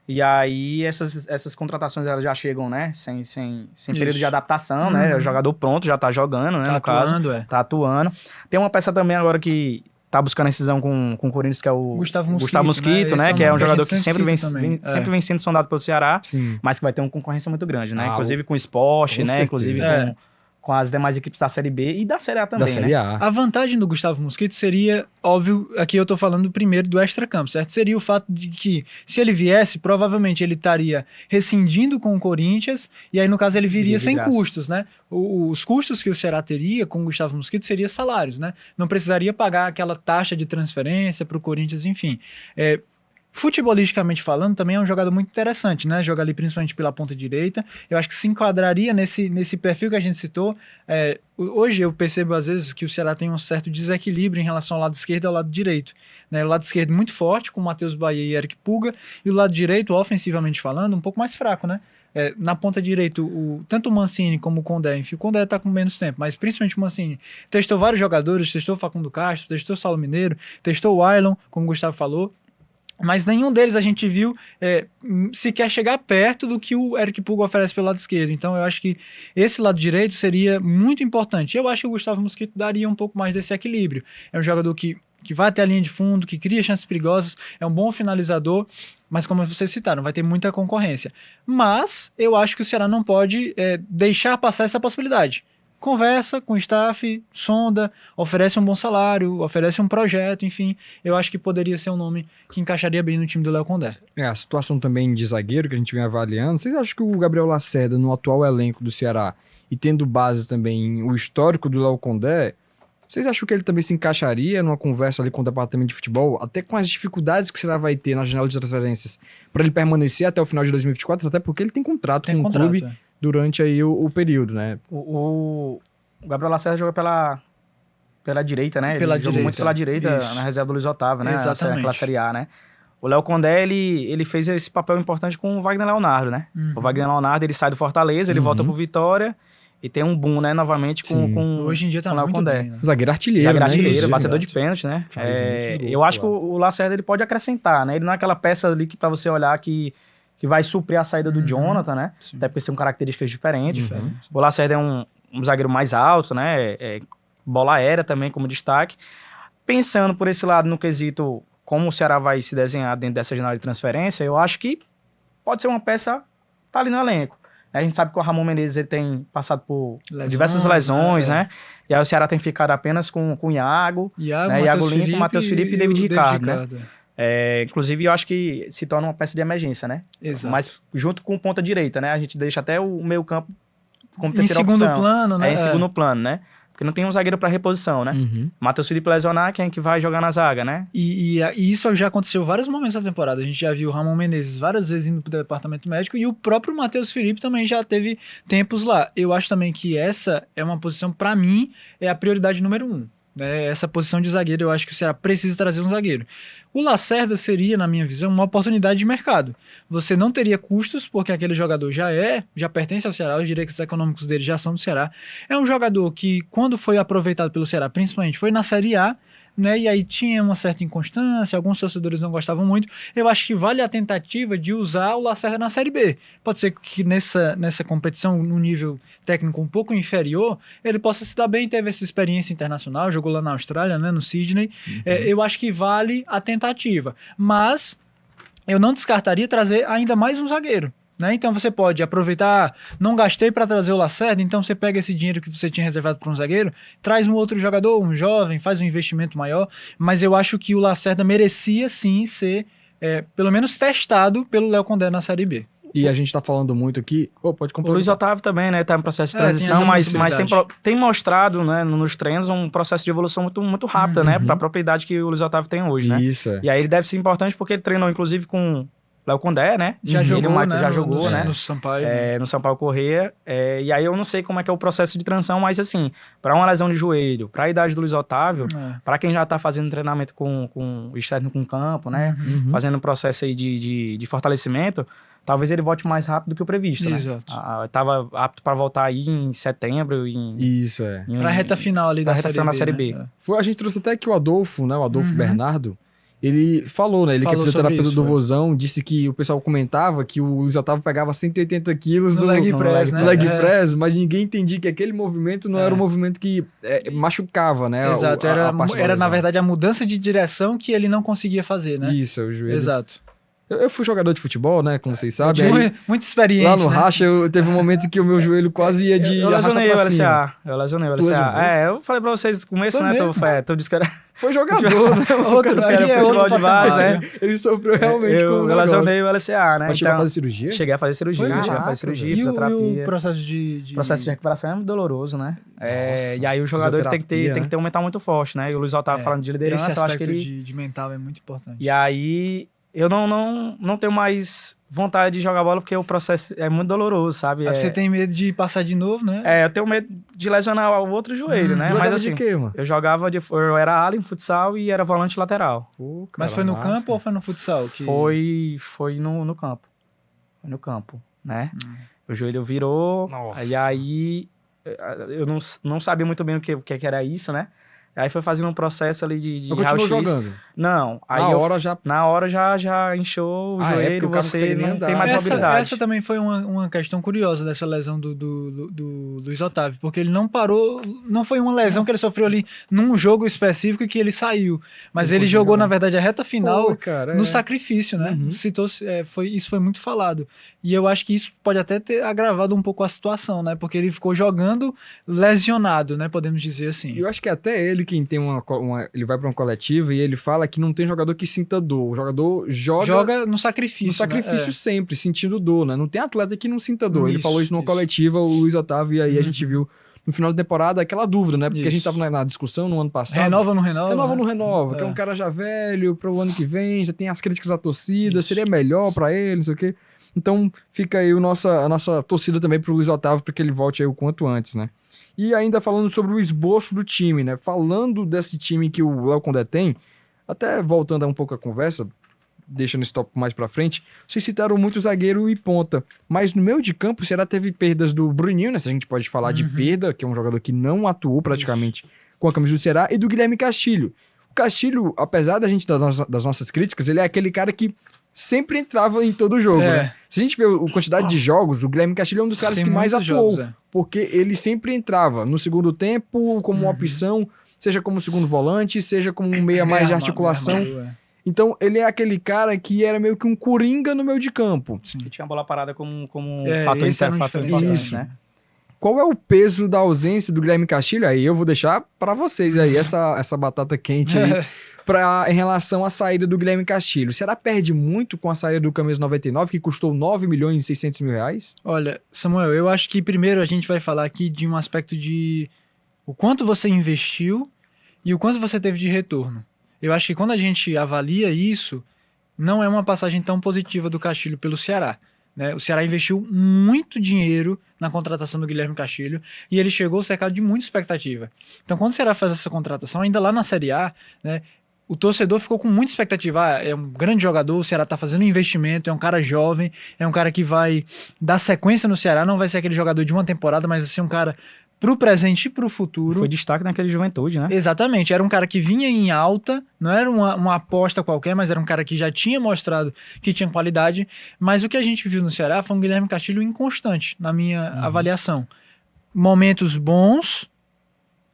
E aí essas contratações elas já chegam, né? Sem período de adaptação, né? O jogador pronto, já tá jogando, né? Tá no atuando, caso. Tá atuando. Tem uma peça também agora que tá buscando a incisão com o Corinthians, que é o Gustavo Mosquito, né? Que é um jogador que sempre vem sendo sondado pelo Ceará, mas que vai ter uma concorrência muito grande, né? Inclusive com o Sport, né? Inclusive com as demais equipes da Série B e da Série A também, da Série A. A vantagem do Gustavo Mosquito seria, óbvio, aqui eu tô falando primeiro do extracampo, certo? Seria o fato de que, se ele viesse, provavelmente ele estaria rescindindo com o Corinthians, e aí, no caso, ele viria sem custos, né? Os custos que o Ceará teria com o Gustavo Mosquito seriam salários, né? Não precisaria pagar aquela taxa de transferência pro Corinthians, enfim. Futebolisticamente falando, também é um jogador muito interessante, né? Joga ali principalmente pela ponta direita. Eu acho que se enquadraria nesse perfil que a gente citou. Hoje eu percebo, às vezes, que o Ceará tem um certo desequilíbrio em relação ao lado esquerdo e ao lado direito, né? O lado esquerdo muito forte, com o Matheus Bahia e Eric Puga, e o lado direito, ofensivamente falando, um pouco mais fraco, né? Na ponta direita, tanto o Mancini como o Condé, enfim, o Condé tá com menos tempo, mas principalmente o Mancini, testou vários jogadores, testou o Facundo Castro, testou o Saulo Mineiro, testou o Ailon, como o Gustavo falou, mas nenhum deles a gente viu sequer chegar perto do que o Eric Puga oferece pelo lado esquerdo. Então eu acho que esse lado direito seria muito importante. Eu acho que o Gustavo Mosquito daria um pouco mais desse equilíbrio. É um jogador que vai até a linha de fundo, que cria chances perigosas, é um bom finalizador, mas como vocês citaram, vai ter muita concorrência. Mas eu acho que o Ceará não pode deixar passar essa possibilidade. Conversa com o staff, sonda, oferece um bom salário, oferece um projeto, enfim. Eu acho que poderia ser um nome que encaixaria bem no time do Léo Condé. A situação também de zagueiro que a gente vem avaliando, vocês acham que o Gabriel Lacerda, no atual elenco do Ceará, e tendo base também o histórico do Léo Condé, vocês acham que ele também se encaixaria numa conversa ali com o departamento de futebol, até com as dificuldades que o Ceará vai ter na janela de transferências, para ele permanecer até o final de 2024, até porque ele tem contrato com o clube durante aí o período, né? O Gabriel Lacerda joga pela direita, né? Ele jogou muito pela direita, na reserva do Luiz Otávio, né? Exatamente. Naquela Série A, né? O Léo Condé, ele fez esse papel importante com o Wagner Leonardo, né? O Wagner Leonardo, ele sai do Fortaleza, ele volta pro Vitória e tem um boom, né? Novamente com hoje em dia tá com o Léo muito Condé. bem, né? Zagueiro artilheiro, Batedor de pênalti, né? Eu acho que o Lacerda, ele pode acrescentar, né? Ele não é aquela peça ali que pra você olhar que vai suprir a saída do Jonathan, né? Sim. Até porque são características diferentes. O Lacerda é um zagueiro mais alto, né? Bola aérea também como destaque. Pensando por esse lado no quesito como o Ceará vai se desenhar dentro dessa janela de transferência, eu acho que pode ser uma peça tá ali no elenco. A gente sabe que o Ramon Menezes ele tem passado por diversas lesões, né? E aí o Ceará tem ficado apenas com o Iago Lincoln, Matheus Felipe e David Ricardo, né? Inclusive, eu acho que se torna uma peça de emergência, né? Exato. Mas junto com ponta direita, né? A gente deixa até o meio campo como terceira opção. Em segundo plano, né? Em segundo plano, né? Porque não tem um zagueiro para reposição, né? Matheus Felipe lesionar, quem é que vai jogar na zaga, né? E isso já aconteceu vários momentos da temporada. A gente já viu o Ramon Menezes várias vezes indo pro departamento médico e o próprio Matheus Felipe também já teve tempos lá. Eu acho também que essa é uma posição, para mim, é a prioridade número 1. né? Essa posição de zagueiro, eu acho que o Ceará precisa trazer um zagueiro. O Lacerda seria, na minha visão, uma oportunidade de mercado. Você não teria custos, porque aquele jogador já pertence ao Ceará, os direitos econômicos dele já são do Ceará. É um jogador que, quando foi aproveitado pelo Ceará, principalmente, foi na Série A, né? E aí tinha uma certa inconstância, alguns torcedores não gostavam muito. Eu acho que vale a tentativa de usar o Lacerda na Série B. Pode ser que nessa competição, no nível técnico um pouco inferior, ele possa se dar bem, teve essa experiência internacional, jogou lá na Austrália, né, no Sydney. Eu acho que vale a tentativa. Mas eu não descartaria trazer ainda mais um zagueiro. Né? Então você pode aproveitar, não gastei para trazer o Lacerda, então você pega esse dinheiro que você tinha reservado para um zagueiro, traz um outro jogador, um jovem, faz um investimento maior, mas eu acho que o Lacerda merecia sim ser, pelo menos testado pelo Léo Condé na Série B. E a gente tá falando muito aqui... pode complementar. O Luiz Otávio também, né? Tá em processo de transição, mas tem mostrado, né, nos treinos um processo de evolução muito, muito rápido, né? Para a propriedade que o Luiz Otávio tem hoje, né? Isso, E aí ele deve ser importante porque ele treinou, inclusive, com Léo Condé, né? Já jogou, né? Já jogou, né? No Sampaio. No Sampaio Corrêa. E aí eu não sei como é que é o processo de transição, mas assim, para uma lesão de joelho, para a idade do Luiz Otávio, para quem já tá fazendo treinamento com o externo com campo, né? Fazendo um processo aí de fortalecimento, talvez ele volte mais rápido do que o previsto, né? Exato. Tava apto para voltar aí em setembro. Isso, Pra reta final ali da Série B. A gente trouxe até aqui o Adolfo, né? O Adolfo Bernardo. Ele falou, né? Ele que é fisioterapeuta do Vozão, disse que o pessoal comentava que o Luiz Otávio pegava 180 quilos no leg press, né? No leg press, mas ninguém entendia que aquele movimento não era um movimento que machucava, né? Exato, era na verdade a mudança de direção que ele não conseguia fazer, né? Isso, o joelho. Exato. Eu fui jogador de futebol, né? Como vocês sabem. Muita experiência. Lá no Racha, teve um momento que o meu joelho quase ia de arrasta pra cima. Eu lesionei o LCA. Eu falei pra vocês no começo, né? Tu disse que era... Foi jogador, né? Outro futebol de base, né? Ele sofreu realmente com o Eu lesionei o LCA, né? Mas chegou a fazer cirurgia? Cheguei a fazer cirurgia, fisioterapia. E o processo de... O processo de recuperação é muito doloroso, né? E aí o jogador tem que ter um mental muito forte, né? E o Luiz Otávio falando de liderança, eu acho que ele... de mental é muito importante. E aí... Eu não tenho mais vontade de jogar bola porque o processo é muito doloroso, sabe? Você tem medo de passar de novo, né? Eu tenho medo de lesionar o outro joelho, né? Mas assim, de quê, mano? Eu era ala em futsal e era volante lateral. Mas foi no campo ou foi no futsal? Foi no campo. Foi no campo, né? O joelho virou. Nossa. E aí eu não sabia muito bem o que era isso, né? Aí foi fazendo um processo ali de raio-x. Jogando? Não. Aí na hora já inchou o joelho, você não tem mais mobilidade. Essa também foi uma questão curiosa dessa lesão do Luiz Otávio, porque ele não parou, não foi uma lesão que ele sofreu ali num jogo específico e que ele saiu, mas ele jogou, na verdade, a reta final no sacrifício, né? Isso foi muito falado. E eu acho que isso pode até ter agravado um pouco a situação, né? Porque ele ficou jogando lesionado, né? Podemos dizer assim. Eu acho que até ele quem tem ele vai para uma coletiva e ele fala que não tem jogador que sinta dor. O jogador joga no sacrifício. No sacrifício sempre, sentindo dor, né? Não tem atleta que não sinta dor. Ele falou isso numa coletiva, o Luiz Otávio, e aí a gente viu no final da temporada aquela dúvida, né? Porque a gente tava na discussão no ano passado. Renova ou não renova? Renova ou não renova, que é um cara já velho para o ano que vem, já tem as críticas da torcida, seria melhor para ele, não sei o quê. Então fica aí a nossa torcida também pro Luiz Otávio para que ele volte aí o quanto antes, né? E ainda falando sobre o esboço do time, né? Falando desse time que o Léo Condé tem, até voltando um pouco a conversa, deixando esse tópico mais pra frente, vocês citaram muito zagueiro e ponta, mas no meio de campo o Ceará teve perdas do Bruninho, né? Se a gente pode falar de perda, que é um jogador que não atuou praticamente com a camisa do Ceará, e do Guilherme Castilho. O Castilho, apesar das nossas críticas, ele é aquele cara que sempre entrava em todo jogo, né? Se a gente vê a quantidade de jogos, o Guilherme Castilho é um dos caras que mais atuou, porque ele sempre entrava no segundo tempo como uma opção, seja como segundo volante, seja como um meia mais de articulação. Então, ele é aquele cara que era meio que um coringa no meio de campo. Que tinha a bola parada como fator importante, né? Qual é o peso da ausência do Guilherme Castilho? Aí eu vou deixar para vocês aí, essa batata quente aí, em relação à saída do Guilherme Castilho. Será que perde muito com a saída do Camisa 99, que custou 9 milhões e 600 mil reais? Olha, Samuel, eu acho que primeiro a gente vai falar aqui de um aspecto de o quanto você investiu e o quanto você teve de retorno. Eu acho que quando a gente avalia isso, não é uma passagem tão positiva do Castilho pelo Ceará. né? O Ceará investiu muito dinheiro na contratação do Guilherme Castilho e ele chegou cercado de muita expectativa. Então, quando o Ceará faz essa contratação, ainda lá na Série A, né, o torcedor ficou com muita expectativa. É um grande jogador, o Ceará está fazendo um investimento, é um cara jovem, é um cara que vai dar sequência no Ceará, não vai ser aquele jogador de uma temporada, mas vai ser um cara pro presente e pro futuro. Foi destaque naquele Juventude, né? Exatamente, era um cara que vinha em alta, não era uma aposta qualquer, mas era um cara que já tinha mostrado que tinha qualidade, mas o que a gente viu no Ceará foi um Guilherme Castilho inconstante, na minha avaliação. Momentos bons,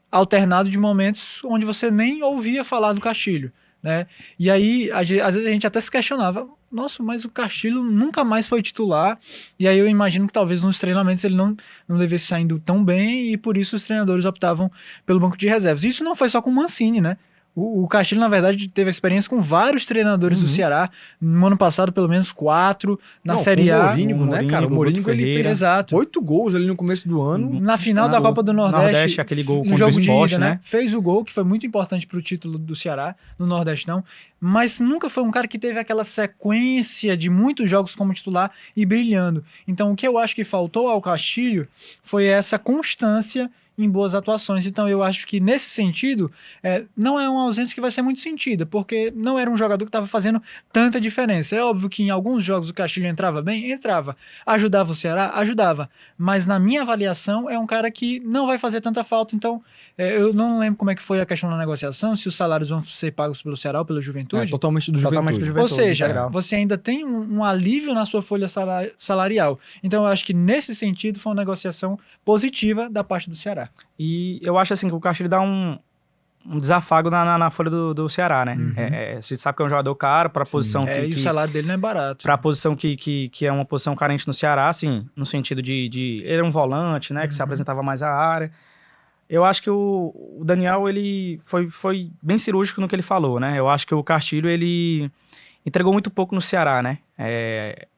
alternado de momentos onde você nem ouvia falar do Castilho, né? E aí, às vezes a gente até se questionava, nossa, mas o Castilho nunca mais foi titular, e aí eu imagino que talvez nos treinamentos ele não devesse saindo tão bem, e por isso os treinadores optavam pelo banco de reservas. Isso não foi só com o Mancini, né? O Castilho, na verdade, teve experiência com vários treinadores do Ceará. No ano passado, pelo menos 4. Na Série A. O Morínigo, né, cara? O Morínigo, ele fez 8 gols ali no começo do ano. Na final da Copa do Nordeste, aquele gol no jogo de ida, né? Fez o gol, que foi muito importante pro título do Ceará, no Nordestão. Mas nunca foi um cara que teve aquela sequência de muitos jogos como titular e brilhando. Então, o que eu acho que faltou ao Castilho foi essa constância em boas atuações. Então eu acho que nesse sentido não é uma ausência que vai ser muito sentida, porque não era um jogador que estava fazendo tanta diferença. É óbvio que em alguns jogos o Castilho entrava bem, entrava. Ajudava o Ceará? Ajudava. Mas na minha avaliação é um cara que não vai fazer tanta falta. Então eu não lembro como é que foi a questão da negociação, se os salários vão ser pagos pelo Ceará ou pela Juventude. Totalmente do Juventude. Ou seja, você ainda tem um alívio na sua folha salarial. Então eu acho que nesse sentido foi uma negociação positiva da parte do Ceará. E eu acho assim que o Castilho dá um desafago na folha do Ceará, né? A gente sabe que é um jogador caro para a posição e o salário dele não é barato. Para a posição que é uma posição carente no Ceará, assim, no sentido de ele é um volante, né? Que se apresentava mais à área. Eu acho que o Daniel, ele foi bem cirúrgico no que ele falou, né? Eu acho que o Castilho, ele entregou muito pouco no Ceará, né?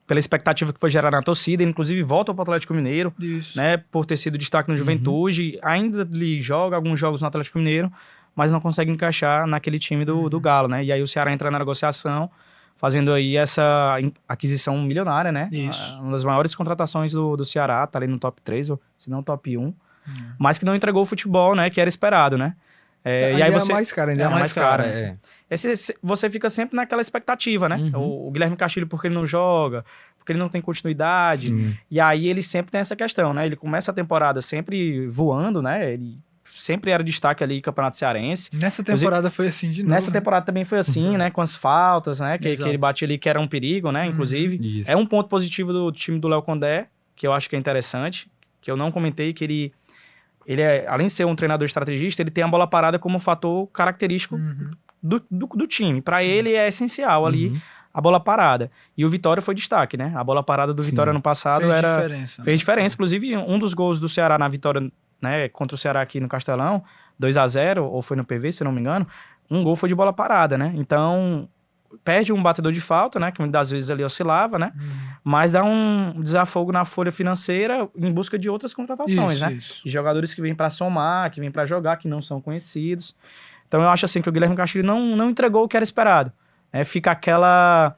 Pela expectativa que foi gerada na torcida, ele inclusive volta para o Atlético Mineiro, né, por ter sido destaque no Juventude, ainda ele joga alguns jogos no Atlético Mineiro, mas não consegue encaixar naquele time do Galo, né, e aí o Ceará entra na negociação, fazendo aí essa aquisição milionária, né, uma das maiores contratações do Ceará, tá ali no top 3, ou se não top 1, mas que não entregou o futebol, né, que era esperado, né. E aí você... é mais cara, ainda é mais cara. Você fica sempre naquela expectativa, né? O Guilherme Castilho, porque ele não joga, porque ele não tem continuidade. Sim. E aí ele sempre tem essa questão, né? Ele começa a temporada sempre voando, né? Ele sempre era destaque ali em Campeonato Cearense. Nessa temporada foi assim de novo. Nessa temporada também foi assim, né? Com as faltas, né? Que ele batia ali, que era um perigo, né? Inclusive. É um ponto positivo do time do Léo Condé, que eu acho que é interessante, que eu não comentei, que ele além de ser um treinador estrategista, ele tem a bola parada como um fator característico do time. Para ele é essencial ali a bola parada. E o Vitória foi destaque, né? A bola parada do Vitória no passado fez diferença. Inclusive, um dos gols do Ceará na vitória, né, contra o Ceará aqui no Castelão, 2-0, ou foi no PV, se eu não me engano, um gol foi de bola parada, né? Então, perde um batedor de falta, né? Que muitas das vezes ali oscilava, né? Mas dá um desafogo na folha financeira em busca de outras contratações, né? De jogadores que vêm para somar, que vêm para jogar, que não são conhecidos. Então eu acho assim que o Guilherme Castilho não entregou o que era esperado. Fica aquela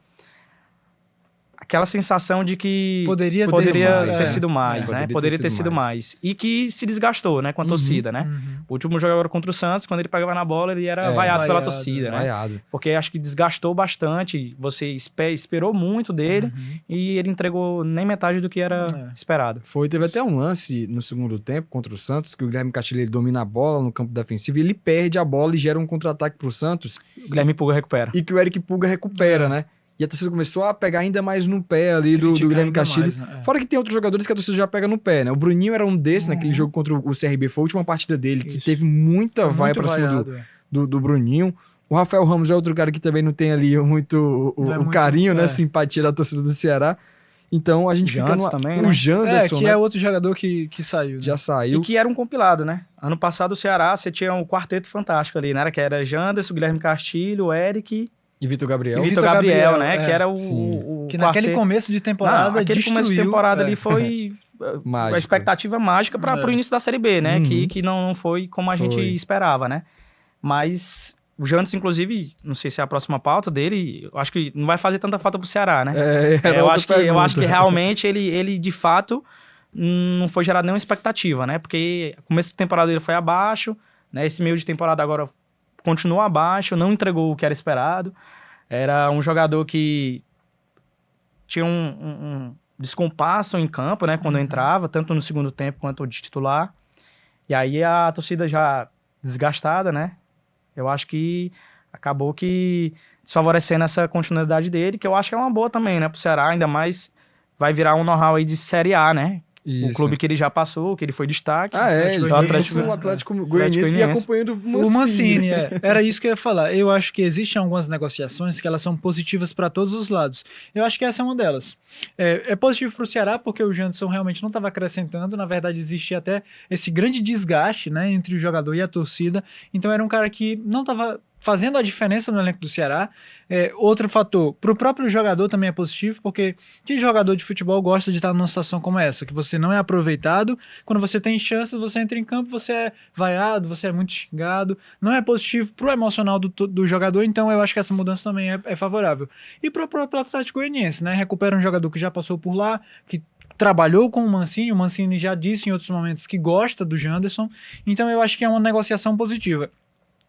sensação de que poderia ter sido mais, né? Poderia ter sido mais. E que se desgastou, né? Com a torcida, né? O último jogo agora contra o Santos, quando ele pegava na bola, ele era vaiado pela torcida, né? Porque acho que desgastou bastante, você esperou muito dele e ele entregou nem metade do que era esperado. Teve até um lance no segundo tempo contra o Santos, que o Guilherme Castilho ele domina a bola no campo defensivo e ele perde a bola e gera um contra-ataque pro Santos. O Guilherme Pulga recupera. E que o Eric Pulga recupera, né? E a torcida começou a pegar ainda mais no pé ali do Guilherme Castilho. Mais, né? Fora que tem outros jogadores que a torcida já pega no pé, né? O Bruninho era um desses naquele jogo contra o CRB. Foi a última partida dele, que teve muita vaia pra cima do Bruninho. O Rafael Ramos é outro cara que também não tem ali muito o carinho, né? Simpatia da torcida do Ceará. Então a gente fica também, né? O Janderson, que é outro jogador que saiu. Né? Já saiu. E que era um compilado, né? Ano passado o Ceará, você tinha um quarteto fantástico ali, né? Que era Janderson, Guilherme Castilho, Eric... E Vitor Gabriel. Vitor Gabriel, né? Que era o que naquele começo de temporada aquele começo de temporada ali foi a expectativa mágica para o início da Série B, né? Que não foi como a gente esperava, né? Mas O Janderson, inclusive, não sei se é a próxima pauta dele, eu acho que não vai fazer tanta falta pro Ceará, né? Eu acho que realmente ele, de fato, não foi gerado nenhuma expectativa, né? Porque o começo da temporada ele foi abaixo, né? Esse meio de temporada agora continua abaixo, não entregou o que era esperado. Era um jogador que tinha um descompasso em campo, né? Quando entrava, tanto no segundo tempo quanto de titular. E aí a torcida já desgastada, né? Eu acho que acabou que desfavorecendo essa continuidade dele, que eu acho que é uma boa também, né, pro Ceará, ainda mais vai virar um know-how aí de Série A, né? Isso. O clube que ele já passou, que ele foi destaque. Ele foi o Atlético Goianiense e acompanhando o Mancini. Era isso que eu ia falar. Eu acho que existem algumas negociações que elas são positivas para todos os lados. Eu acho que essa é uma delas. É positivo para o Ceará porque o Janderson realmente não estava acrescentando. Na verdade, existia até esse grande desgaste, né, entre o jogador e a torcida. Então era um cara que não estava fazendo a diferença no elenco do Ceará. Outro fator, para o próprio jogador também é positivo, porque que jogador de futebol gosta de estar numa situação como essa, que você não é aproveitado, quando você tem chances, você entra em campo, você é vaiado, você é muito xingado, não é positivo para o emocional do jogador, então eu acho que essa mudança também é favorável. E para o próprio Atlético Goianiense, né, recupera um jogador que já passou por lá, que trabalhou com o Mancini já disse em outros momentos que gosta do Janderson, então eu acho que é uma negociação positiva.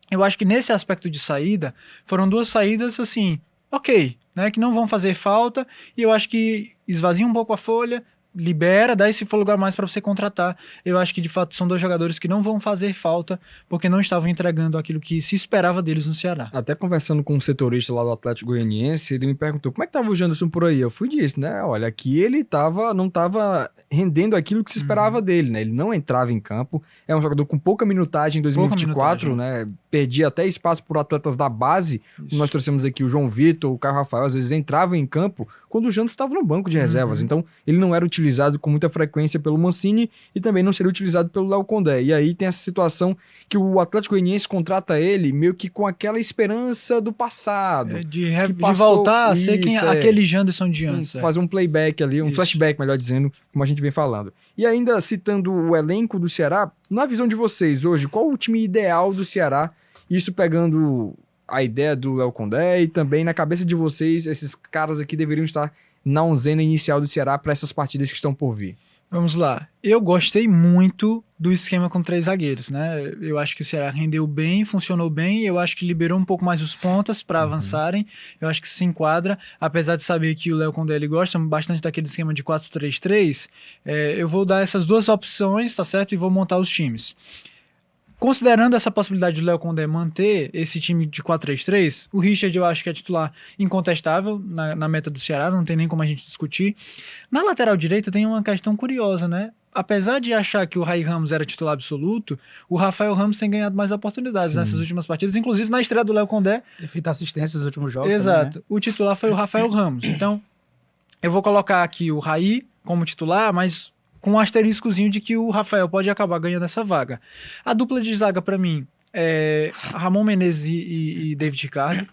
Eu acho que nesse aspecto de saída, foram duas saídas, assim, ok, né, que não vão fazer falta, e eu acho que esvazia um pouco a folha, libera, dá esse fôlego a mais para você contratar. Eu acho que, de fato, são dois jogadores que não vão fazer falta, porque não estavam entregando aquilo que se esperava deles no Ceará. Até conversando com um setorista lá do Atlético Goianiense, ele me perguntou, como é que tava o Janderson por aí? Eu fui disso, né, olha, aqui ele não tava rendendo aquilo que se esperava dele, né, ele não entrava em campo, é um jogador com pouca minutagem em 2024, né, perdia até espaço por atletas da base. Nós trouxemos aqui o João Vitor, o Caio Rafael, às vezes entravam em campo quando o Janderson estava no banco de reservas, então ele não era utilizado com muita frequência pelo Mancini e também não seria utilizado pelo Léo Condé. E aí tem essa situação que o Atlético Goianiense contrata ele meio que com aquela esperança do passado. De voltar a ser aquele Janderson de antes. Fazer um playback ali, um flashback, melhor dizendo, como a gente vem falando. E ainda citando o elenco do Ceará, na visão de vocês hoje, qual o time ideal do Ceará? Isso pegando a ideia do Léo Condé e também na cabeça de vocês, esses caras aqui deveriam estar na onzena inicial do Ceará para essas partidas que estão por vir. Vamos lá. Eu gostei muito do esquema com 3 zagueiros, né? Eu acho que o Ceará rendeu bem, funcionou bem, eu acho que liberou um pouco mais os pontas para avançarem, eu acho que se enquadra, apesar de saber que o Léo Condé ele gosta bastante daquele esquema de 4-3-3, eu vou dar essas duas opções, tá certo? E vou montar os times. Considerando essa possibilidade do Léo Condé manter esse time de 4-3-3, o Richard eu acho que é titular incontestável na meta do Ceará, não tem nem como a gente discutir. Na lateral direita tem uma questão curiosa, né? Apesar de achar que o Rai Ramos era titular absoluto, o Rafael Ramos tem ganhado mais oportunidades nessas últimas partidas, inclusive na estreia do Léo Condé. Tem feito assistência nos últimos jogos. Exato. Também, né? O titular foi o Rafael Ramos. Então, eu vou colocar aqui o Rai como titular, mas com um asteriscozinho de que o Rafael pode acabar ganhando essa vaga. A dupla de zaga, para mim, é Ramon Menezes e David Ricardo.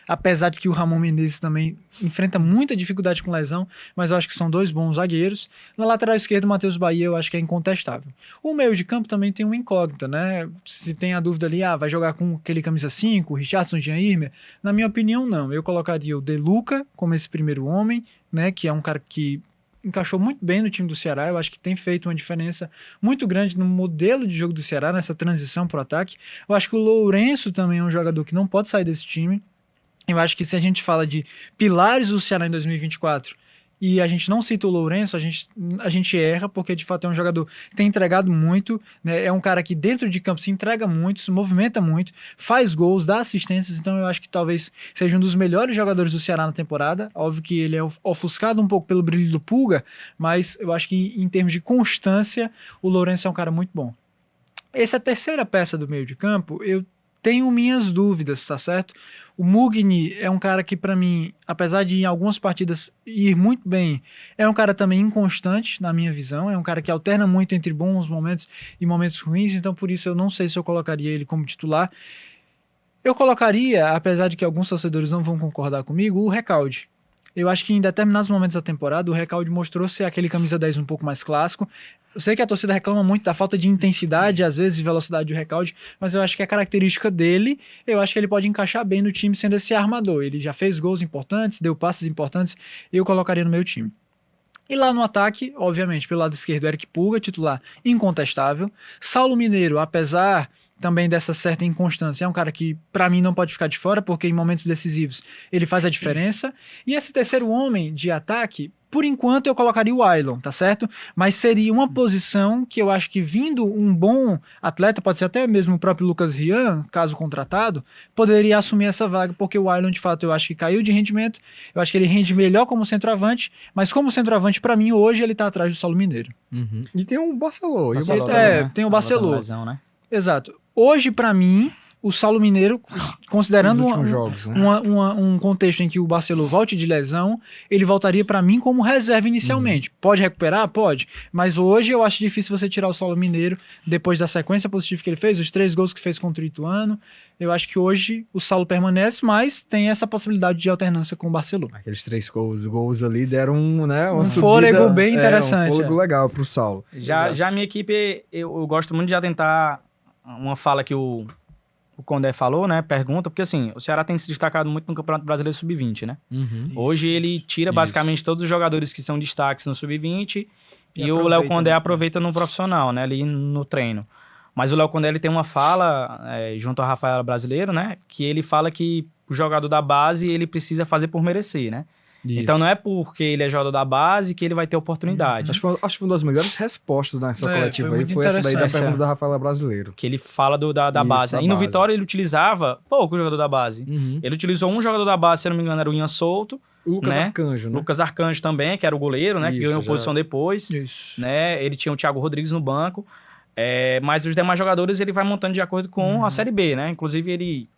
Apesar de que o Ramon Menezes também enfrenta muita dificuldade com lesão, mas eu acho que são 2 bons zagueiros. Na lateral esquerda, o Matheus Bahia eu acho que é incontestável. O meio de campo também tem uma incógnita, né? Se tem a dúvida ali, vai jogar com aquele camisa 5, o Richardson, Jean Irmer? Na minha opinião, não. Eu colocaria o De Luca como esse primeiro homem, né? Que é um cara que encaixou muito bem no time do Ceará, eu acho que tem feito uma diferença muito grande no modelo de jogo do Ceará, nessa transição para o ataque. Eu acho que o Lourenço também é um jogador que não pode sair desse time. Eu acho que se a gente fala de pilares do Ceará em 2024 e a gente não cita o Lourenço, a gente erra, porque de fato é um jogador que tem entregado muito, né? É um cara que dentro de campo se entrega muito, se movimenta muito, faz gols, dá assistências, então eu acho que talvez seja um dos melhores jogadores do Ceará na temporada. Óbvio que ele é ofuscado um pouco pelo brilho do Pulga, mas eu acho que em termos de constância, o Lourenço é um cara muito bom. Essa terceira peça do meio de campo, eu tenho minhas dúvidas, tá certo? O Mugni é um cara que, para mim, apesar de em algumas partidas ir muito bem, é um cara também inconstante, na minha visão. É um cara que alterna muito entre bons momentos e momentos ruins, então por isso eu não sei se eu colocaria ele como titular. Eu colocaria, apesar de que alguns torcedores não vão concordar comigo, o Recalde. Eu acho que em determinados momentos da temporada o Recalde mostrou ser aquele camisa 10 um pouco mais clássico. Eu sei que a torcida reclama muito da falta de intensidade, às vezes de velocidade do Recalde, mas eu acho que a característica dele, eu acho que ele pode encaixar bem no time sendo esse armador. Ele já fez gols importantes, deu passes importantes, eu colocaria no meu time. E lá no ataque, obviamente, pelo lado esquerdo, Eric Pulga, titular incontestável. Saulo Mineiro, apesar também dessa certa inconstância, é um cara que, para mim, não pode ficar de fora, porque em momentos decisivos ele faz a diferença. E esse terceiro homem de ataque, por enquanto eu colocaria o Ailon, tá certo? Mas seria uma posição que eu acho que, vindo um bom atleta, pode ser até mesmo o próprio Lucas Rian, caso contratado, poderia assumir essa vaga, porque o Ailon, de fato, eu acho que caiu de rendimento, eu acho que ele rende melhor como centroavante, mas como centroavante, para mim, hoje ele tá atrás do Saulo Mineiro. Uhum. E tem o Barcelona. Tem o Barcelona. Lesão, né? Exato. Hoje, para mim, o Saulo Mineiro, considerando um contexto em que o Barcelona volte de lesão, ele voltaria para mim como reserva inicialmente. Pode recuperar? Pode. Mas hoje eu acho difícil você tirar o Saulo Mineiro depois da sequência positiva que ele fez, os 3 gols que fez contra o Ituano. Eu acho que hoje o Saulo permanece, mas tem essa possibilidade de alternância com o Barcelona. Aqueles 3 gols ali deram um fôlego bem interessante. Um fôlego legal pro Saulo. Já a minha equipe, eu gosto muito de atentar uma fala que o Condé falou, né? Pergunta, porque assim, o Ceará tem se destacado muito no Campeonato Brasileiro Sub-20, né? Uhum. Hoje ele tira basicamente todos os jogadores que são destaques no Sub-20 e o Léo Condé aproveita no profissional, né? Ali no treino. Mas o Léo Condé ele tem uma fala, junto ao Rafael Brasileiro, né? Que ele fala que o jogador da base ele precisa fazer por merecer, né? Isso. Então não é porque ele é jogador da base que ele vai ter oportunidade. Acho que foi uma das melhores respostas nessa coletiva aí, foi essa daí da pergunta da Rafaela Brasileiro. Que ele fala da base. Né? E no Vitória ele utilizava pouco o jogador da base. Uhum. Ele utilizou um jogador da base, se eu não me engano, era o Ian Souto. O Lucas Arcanjo, né? Lucas Arcanjo também, que era o goleiro, né? Que ganhou posição depois. Isso. Né? Ele tinha o Thiago Rodrigues no banco. Mas os demais jogadores ele vai montando de acordo com a Série B, né? Inclusive ele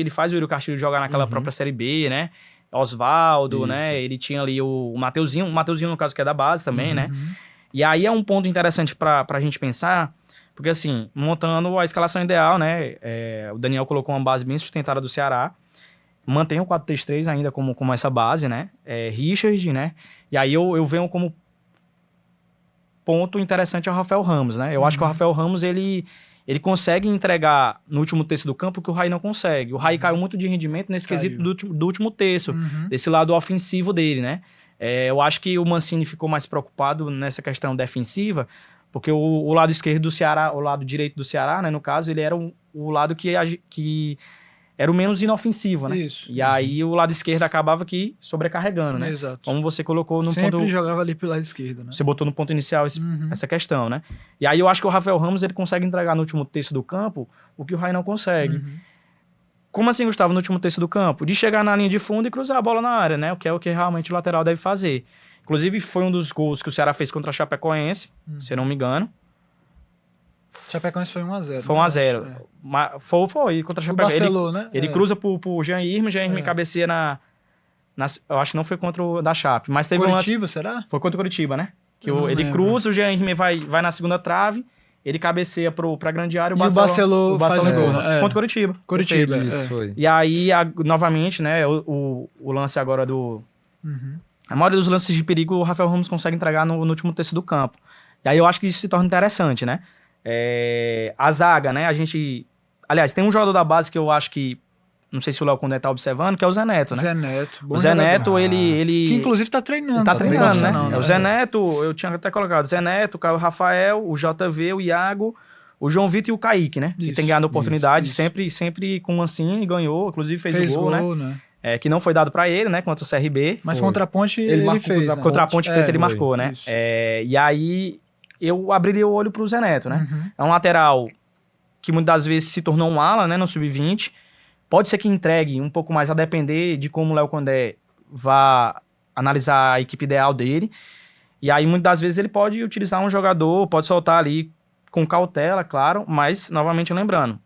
faz o Yuri Castilho jogar naquela própria Série B, né? Osvaldo, né? Ele tinha ali o Mateuzinho no caso que é da base também, né? E aí é um ponto interessante pra gente pensar, porque assim, montando a escalação ideal, né? O Daniel colocou uma base bem sustentada do Ceará, mantém o 4-3-3 ainda como essa base, né? Richard, né? E aí eu venho como ponto interessante ao Rafael Ramos, né? Eu acho que o Rafael Ramos, ele consegue entregar no último terço do campo o que o Raí não consegue. O Raí caiu muito de rendimento nesse quesito do último terço, desse lado ofensivo dele, né? Eu acho que o Mancini ficou mais preocupado nessa questão defensiva, porque o lado esquerdo do Ceará, o lado direito do Ceará, né, no caso, ele era o lado que era o menos inofensivo, né? Isso. E aí o lado esquerdo acabava aqui sobrecarregando, né? Exato. Como você colocou no Sempre ponto... Sempre jogava ali pelo lado esquerdo, né? Você botou no ponto inicial essa questão, né? E aí eu acho que o Rafael Ramos, ele consegue entregar no último terço do campo o que o Raí não consegue. Como assim, Gustavo, no último terço do campo? De chegar na linha de fundo e cruzar a bola na área, né? O que é o que realmente o lateral deve fazer. Inclusive, foi um dos gols que o Ceará fez contra a Chapecoense, se eu não me engano. Chapecoense foi 1-0. Foi 1-0. Foi contra a Chapecoense. Barcelona, né? Ele cruza pro Jean Irme cabeceia eu acho que não foi contra o da Chape, mas teve Curitiba, será? Foi contra o Curitiba, né? Que ele cruza, o Jean Irme vai na segunda trave, ele cabeceia pra grande área, o Barcelona faz o gol, né? Contra o Curitiba. Curitiba, isso foi. E aí, novamente, né, o lance agora do... A maioria dos lances de perigo o Rafael Ramos consegue entregar no último terço do campo. E aí eu acho que isso se torna interessante, né? A zaga, né? Aliás, tem um jogador da base que eu acho que... Não sei se o Léo Condé tá observando, que é o Zé Neto, né? Zé Neto. O Zé Neto, ele... Que inclusive tá treinando. Tá treinando, né? Não, o Zé Neto, eu tinha até colocado. O Zé Neto, o Caio Rafael, o JV, o Iago, o João Vitor e o Kaique, né? Que tem ganhado oportunidade sempre com o Mancini, ganhou. Inclusive fez o gol, né? Que não foi dado pra ele, né? Contra o CRB. Mas contra a Ponte ele fez. Contra a Ponte Preta ele marcou, né? E aí eu abriria o olho pro Zé Neto, né? É um lateral que muitas das vezes se tornou um ala, né? No Sub-20. Pode ser que entregue um pouco mais a depender de como o Léo Condé vá analisar a equipe ideal dele. E aí, muitas das vezes, ele pode utilizar um jogador, pode soltar ali com cautela, claro, mas, novamente lembrando,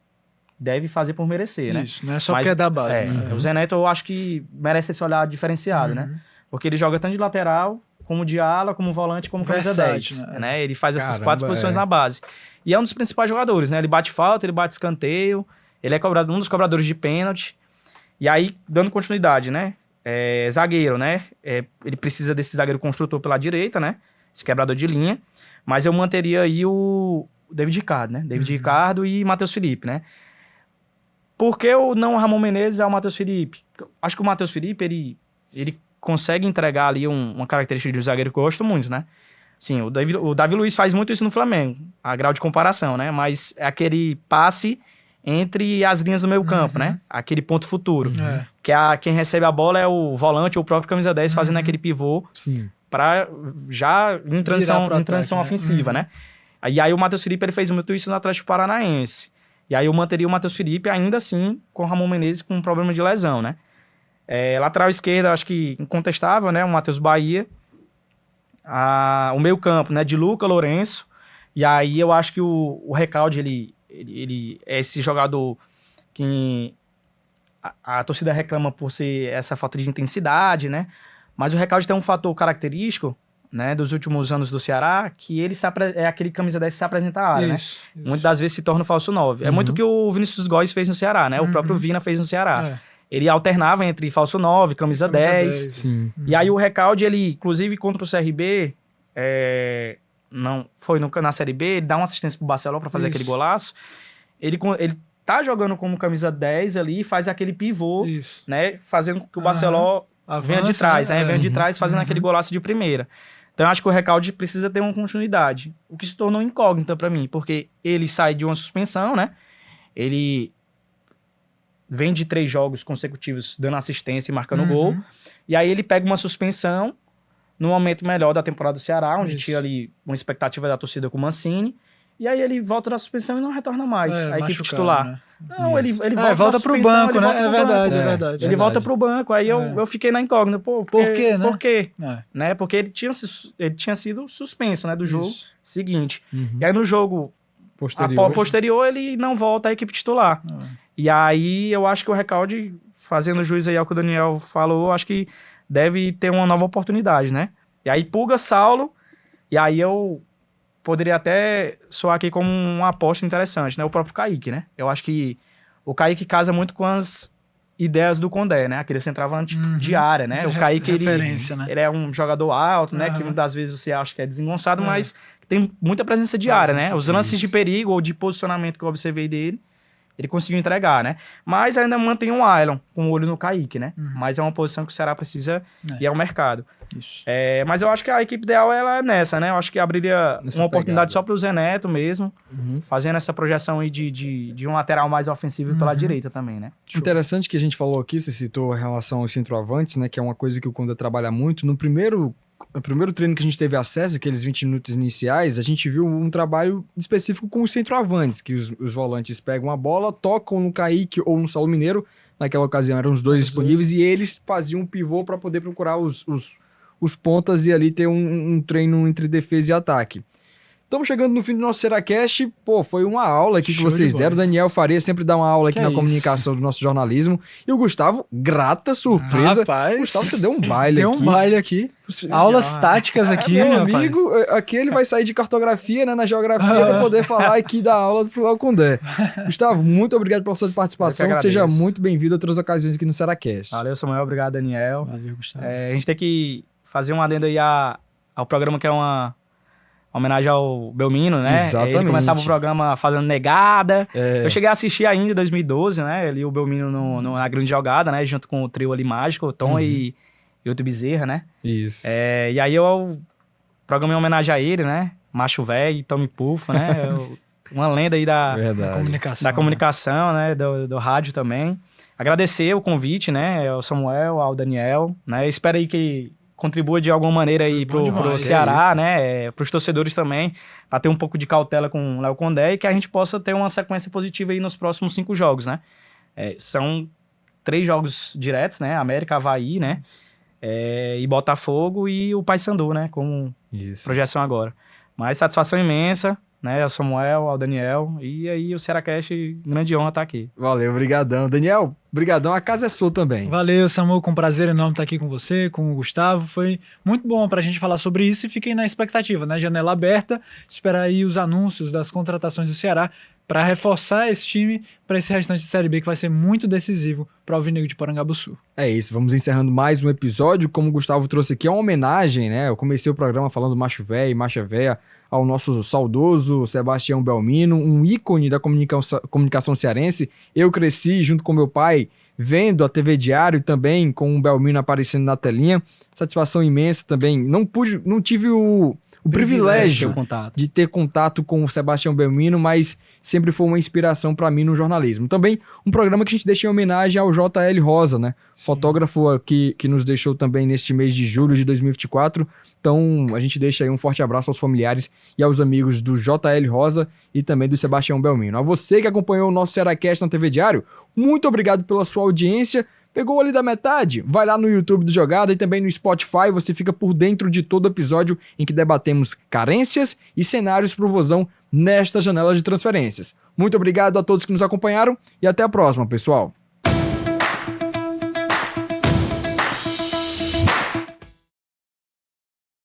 deve fazer por merecer, né? Isso, não é só porque é da base. Né? O Zé Neto, eu acho que merece esse olhar diferenciado, né? Porque ele joga tanto de lateral, como de ala, como volante, como camisa 10. Né? Ele faz essas 4 posições na base. E é um dos principais jogadores, né? Ele bate falta, ele bate escanteio, ele é um dos cobradores de pênalti. E aí, dando continuidade, né? zagueiro, né? Ele precisa desse zagueiro construtor pela direita, né? Esse quebrador de linha. Mas eu manteria aí o David Ricardo, né? David Ricardo e Matheus Felipe, né? Por que o não Ramon Menezes ao Matheus Felipe? Acho que o Matheus Felipe, ele consegue entregar ali uma característica de um zagueiro que eu gosto muito, né? Sim, o Davi Luiz faz muito isso no Flamengo, a grau de comparação, né? Mas é aquele passe entre as linhas do meio campo, né? Aquele ponto futuro. Que quem recebe a bola é o volante ou o próprio camisa 10 fazendo aquele pivô para já em transição ofensiva, né? E aí o Matheus Felipe ele fez muito isso no Atlético Paranaense. E aí eu manteria o Matheus Felipe ainda assim com o Ramon Menezes com um problema de lesão, né? Lateral esquerda, acho que incontestável, né? O Matheus Bahia. O meio campo, né? De Luca, Lourenço. E aí eu acho que o Recalde, ele é esse jogador que a torcida reclama por ser essa falta de intensidade, né? Mas o Recalde tem um fator característico, né, dos últimos anos do Ceará, que ele é aquele camisa 10 que se apresenta à área, né? Muitas das vezes se torna o falso 9. É muito o que o Vinícius Góes fez no Ceará, né? O próprio Vina fez no Ceará. Ele alternava entre falso 9, camisa 10. E aí o Recalde, ele, inclusive contra o CRB, não foi na Série B, ele dá uma assistência pro Barcelona pra fazer aquele golaço. Ele tá jogando como camisa 10 ali, faz aquele pivô, né? Fazendo com que o Barcelona venha de trás, né? Venha de trás fazendo aquele golaço de primeira. Então eu acho que o Recalde precisa ter uma continuidade. O que se tornou incógnita pra mim, porque ele sai de uma suspensão, né? Ele vem de 3 jogos consecutivos dando assistência e marcando gol. E aí ele pega uma suspensão no momento melhor da temporada do Ceará, onde tinha ali uma expectativa da torcida com o Mancini. E aí ele volta da suspensão e não retorna mais a equipe titular. Né? Não, ele volta pro banco, né? É verdade. Ele volta pro banco. Aí eu fiquei na incógnita. Por quê, né? Por quê? Né? Porque ele tinha sido suspenso, né, do jogo seguinte. E aí no jogo posterior ele não volta à equipe titular. E aí eu acho que o Recalde, fazendo jus aí ao que o Daniel falou, acho que deve ter uma nova oportunidade, né? E aí pulga Saulo, e aí eu poderia até soar aqui como uma aposta interessante, né? O próprio Kaique, né? Eu acho que o Kaique casa muito com as ideias do Condé, né? Aquele centroavante de área, né? O Kaique, ele é um jogador alto, né? Que muitas das vezes você acha que é desengonçado, mas tem muita presença de área, né? Os lances de perigo ou de posicionamento que eu observei dele, ele conseguiu entregar, né? Mas ainda mantém um Ailon com o olho no Kaique, né? Mas é uma posição que o Ceará precisa ir ao mercado. Mas eu acho que a equipe ideal ela é nessa, né? Eu acho que abriria uma oportunidade só para o Zé Neto mesmo, fazendo essa projeção aí de um lateral mais ofensivo pela direita também, né? Interessante que a gente falou aqui, você citou a relação aos centroavantes, né? Que é uma coisa que o Condé trabalha muito. No primeiro treino que a gente teve acesso, aqueles 20 minutos iniciais, a gente viu um trabalho específico com os centroavantes, que os volantes pegam a bola, tocam no Kaique ou no Saulo Mineiro, naquela ocasião eram os dois disponíveis, e eles faziam um pivô para poder procurar os pontas e ali ter um treino entre defesa e ataque. Estamos chegando no fim do nosso Seracast. Pô, foi uma aula aqui que vocês deram. O Daniel Faria sempre dá uma aula aqui na comunicação do nosso jornalismo. E o Gustavo, grata surpresa. Rapaz, Gustavo, você deu um baile aqui. Deu um baile aqui. Aulas táticas aqui, meu amigo. Aqui ele vai sair de cartografia, né, na geografia, para poder falar aqui da aula do Léo Condé. Gustavo, muito obrigado pela sua participação. Seja muito bem-vindo a outras ocasiões aqui no Seracast. Valeu, Samuel. Obrigado, Daniel. Valeu, Gustavo. A gente tem que fazer um adendo aí ao programa que é uma homenagem ao Belmino, né? Exatamente. Ele começava o programa fazendo negada. Eu cheguei a assistir ainda em 2012, né? Ali o Belmino na grande jogada, né? Junto com o trio ali mágico, Tom e Hilton Bezerra, né? Isso. E aí eu programei uma homenagem a ele, né? Macho Velho, Tommy Puff, né? Uma lenda aí da comunicação, né? Do rádio também. Agradecer o convite, né? Ao Samuel, ao Daniel, né? Espero aí que contribua de alguma maneira aí pro Ceará, né? Pros torcedores também, para ter um pouco de cautela com o Léo Condé e que a gente possa ter uma sequência positiva aí nos próximos 5 jogos, né? São 3 jogos diretos, né? América, Avaí, né? E Botafogo e o Paysandu, né? Como projeção agora. Mas satisfação imensa, né? Ao Samuel, ao Daniel. E aí o Seracast, grande honra estar aqui. Valeu, brigadão. Daniel, brigadão. A casa é sua também. Valeu, Samuel. Com prazer enorme estar aqui com você, com o Gustavo. Foi muito bom pra gente falar sobre isso e fiquei na expectativa, né? Janela aberta, esperar aí os anúncios das contratações do Ceará. para reforçar esse time para esse restante de Série B que vai ser muito decisivo para o Alvinegro de Porangabuçu. É isso, vamos encerrando mais um episódio. Como o Gustavo trouxe aqui, é uma homenagem, né? Eu comecei o programa falando macho véio e macha véia ao nosso saudoso Sebastião Belmino, um ícone da comunicação cearense. Eu cresci junto com meu pai vendo a TV Diário também, com o Belmino aparecendo na telinha. Satisfação imensa também. Não tive o privilégio de ter contato com o Sebastião Belmino, mas sempre foi uma inspiração para mim no jornalismo. Também um programa que a gente deixa em homenagem ao JL Rosa, né? Sim. Fotógrafo que nos deixou também neste mês de julho de 2024. Então a gente deixa aí um forte abraço aos familiares e aos amigos do JL Rosa e também do Sebastião Belmino. A você que acompanhou o nosso Cearacast na TV Diário, muito obrigado pela sua audiência. Pegou ali da metade? Vai lá no YouTube do Jogada e também no Spotify, você fica por dentro de todo episódio em que debatemos carências e cenários pro Vozão nesta janela de transferências. Muito obrigado a todos que nos acompanharam e até a próxima, pessoal.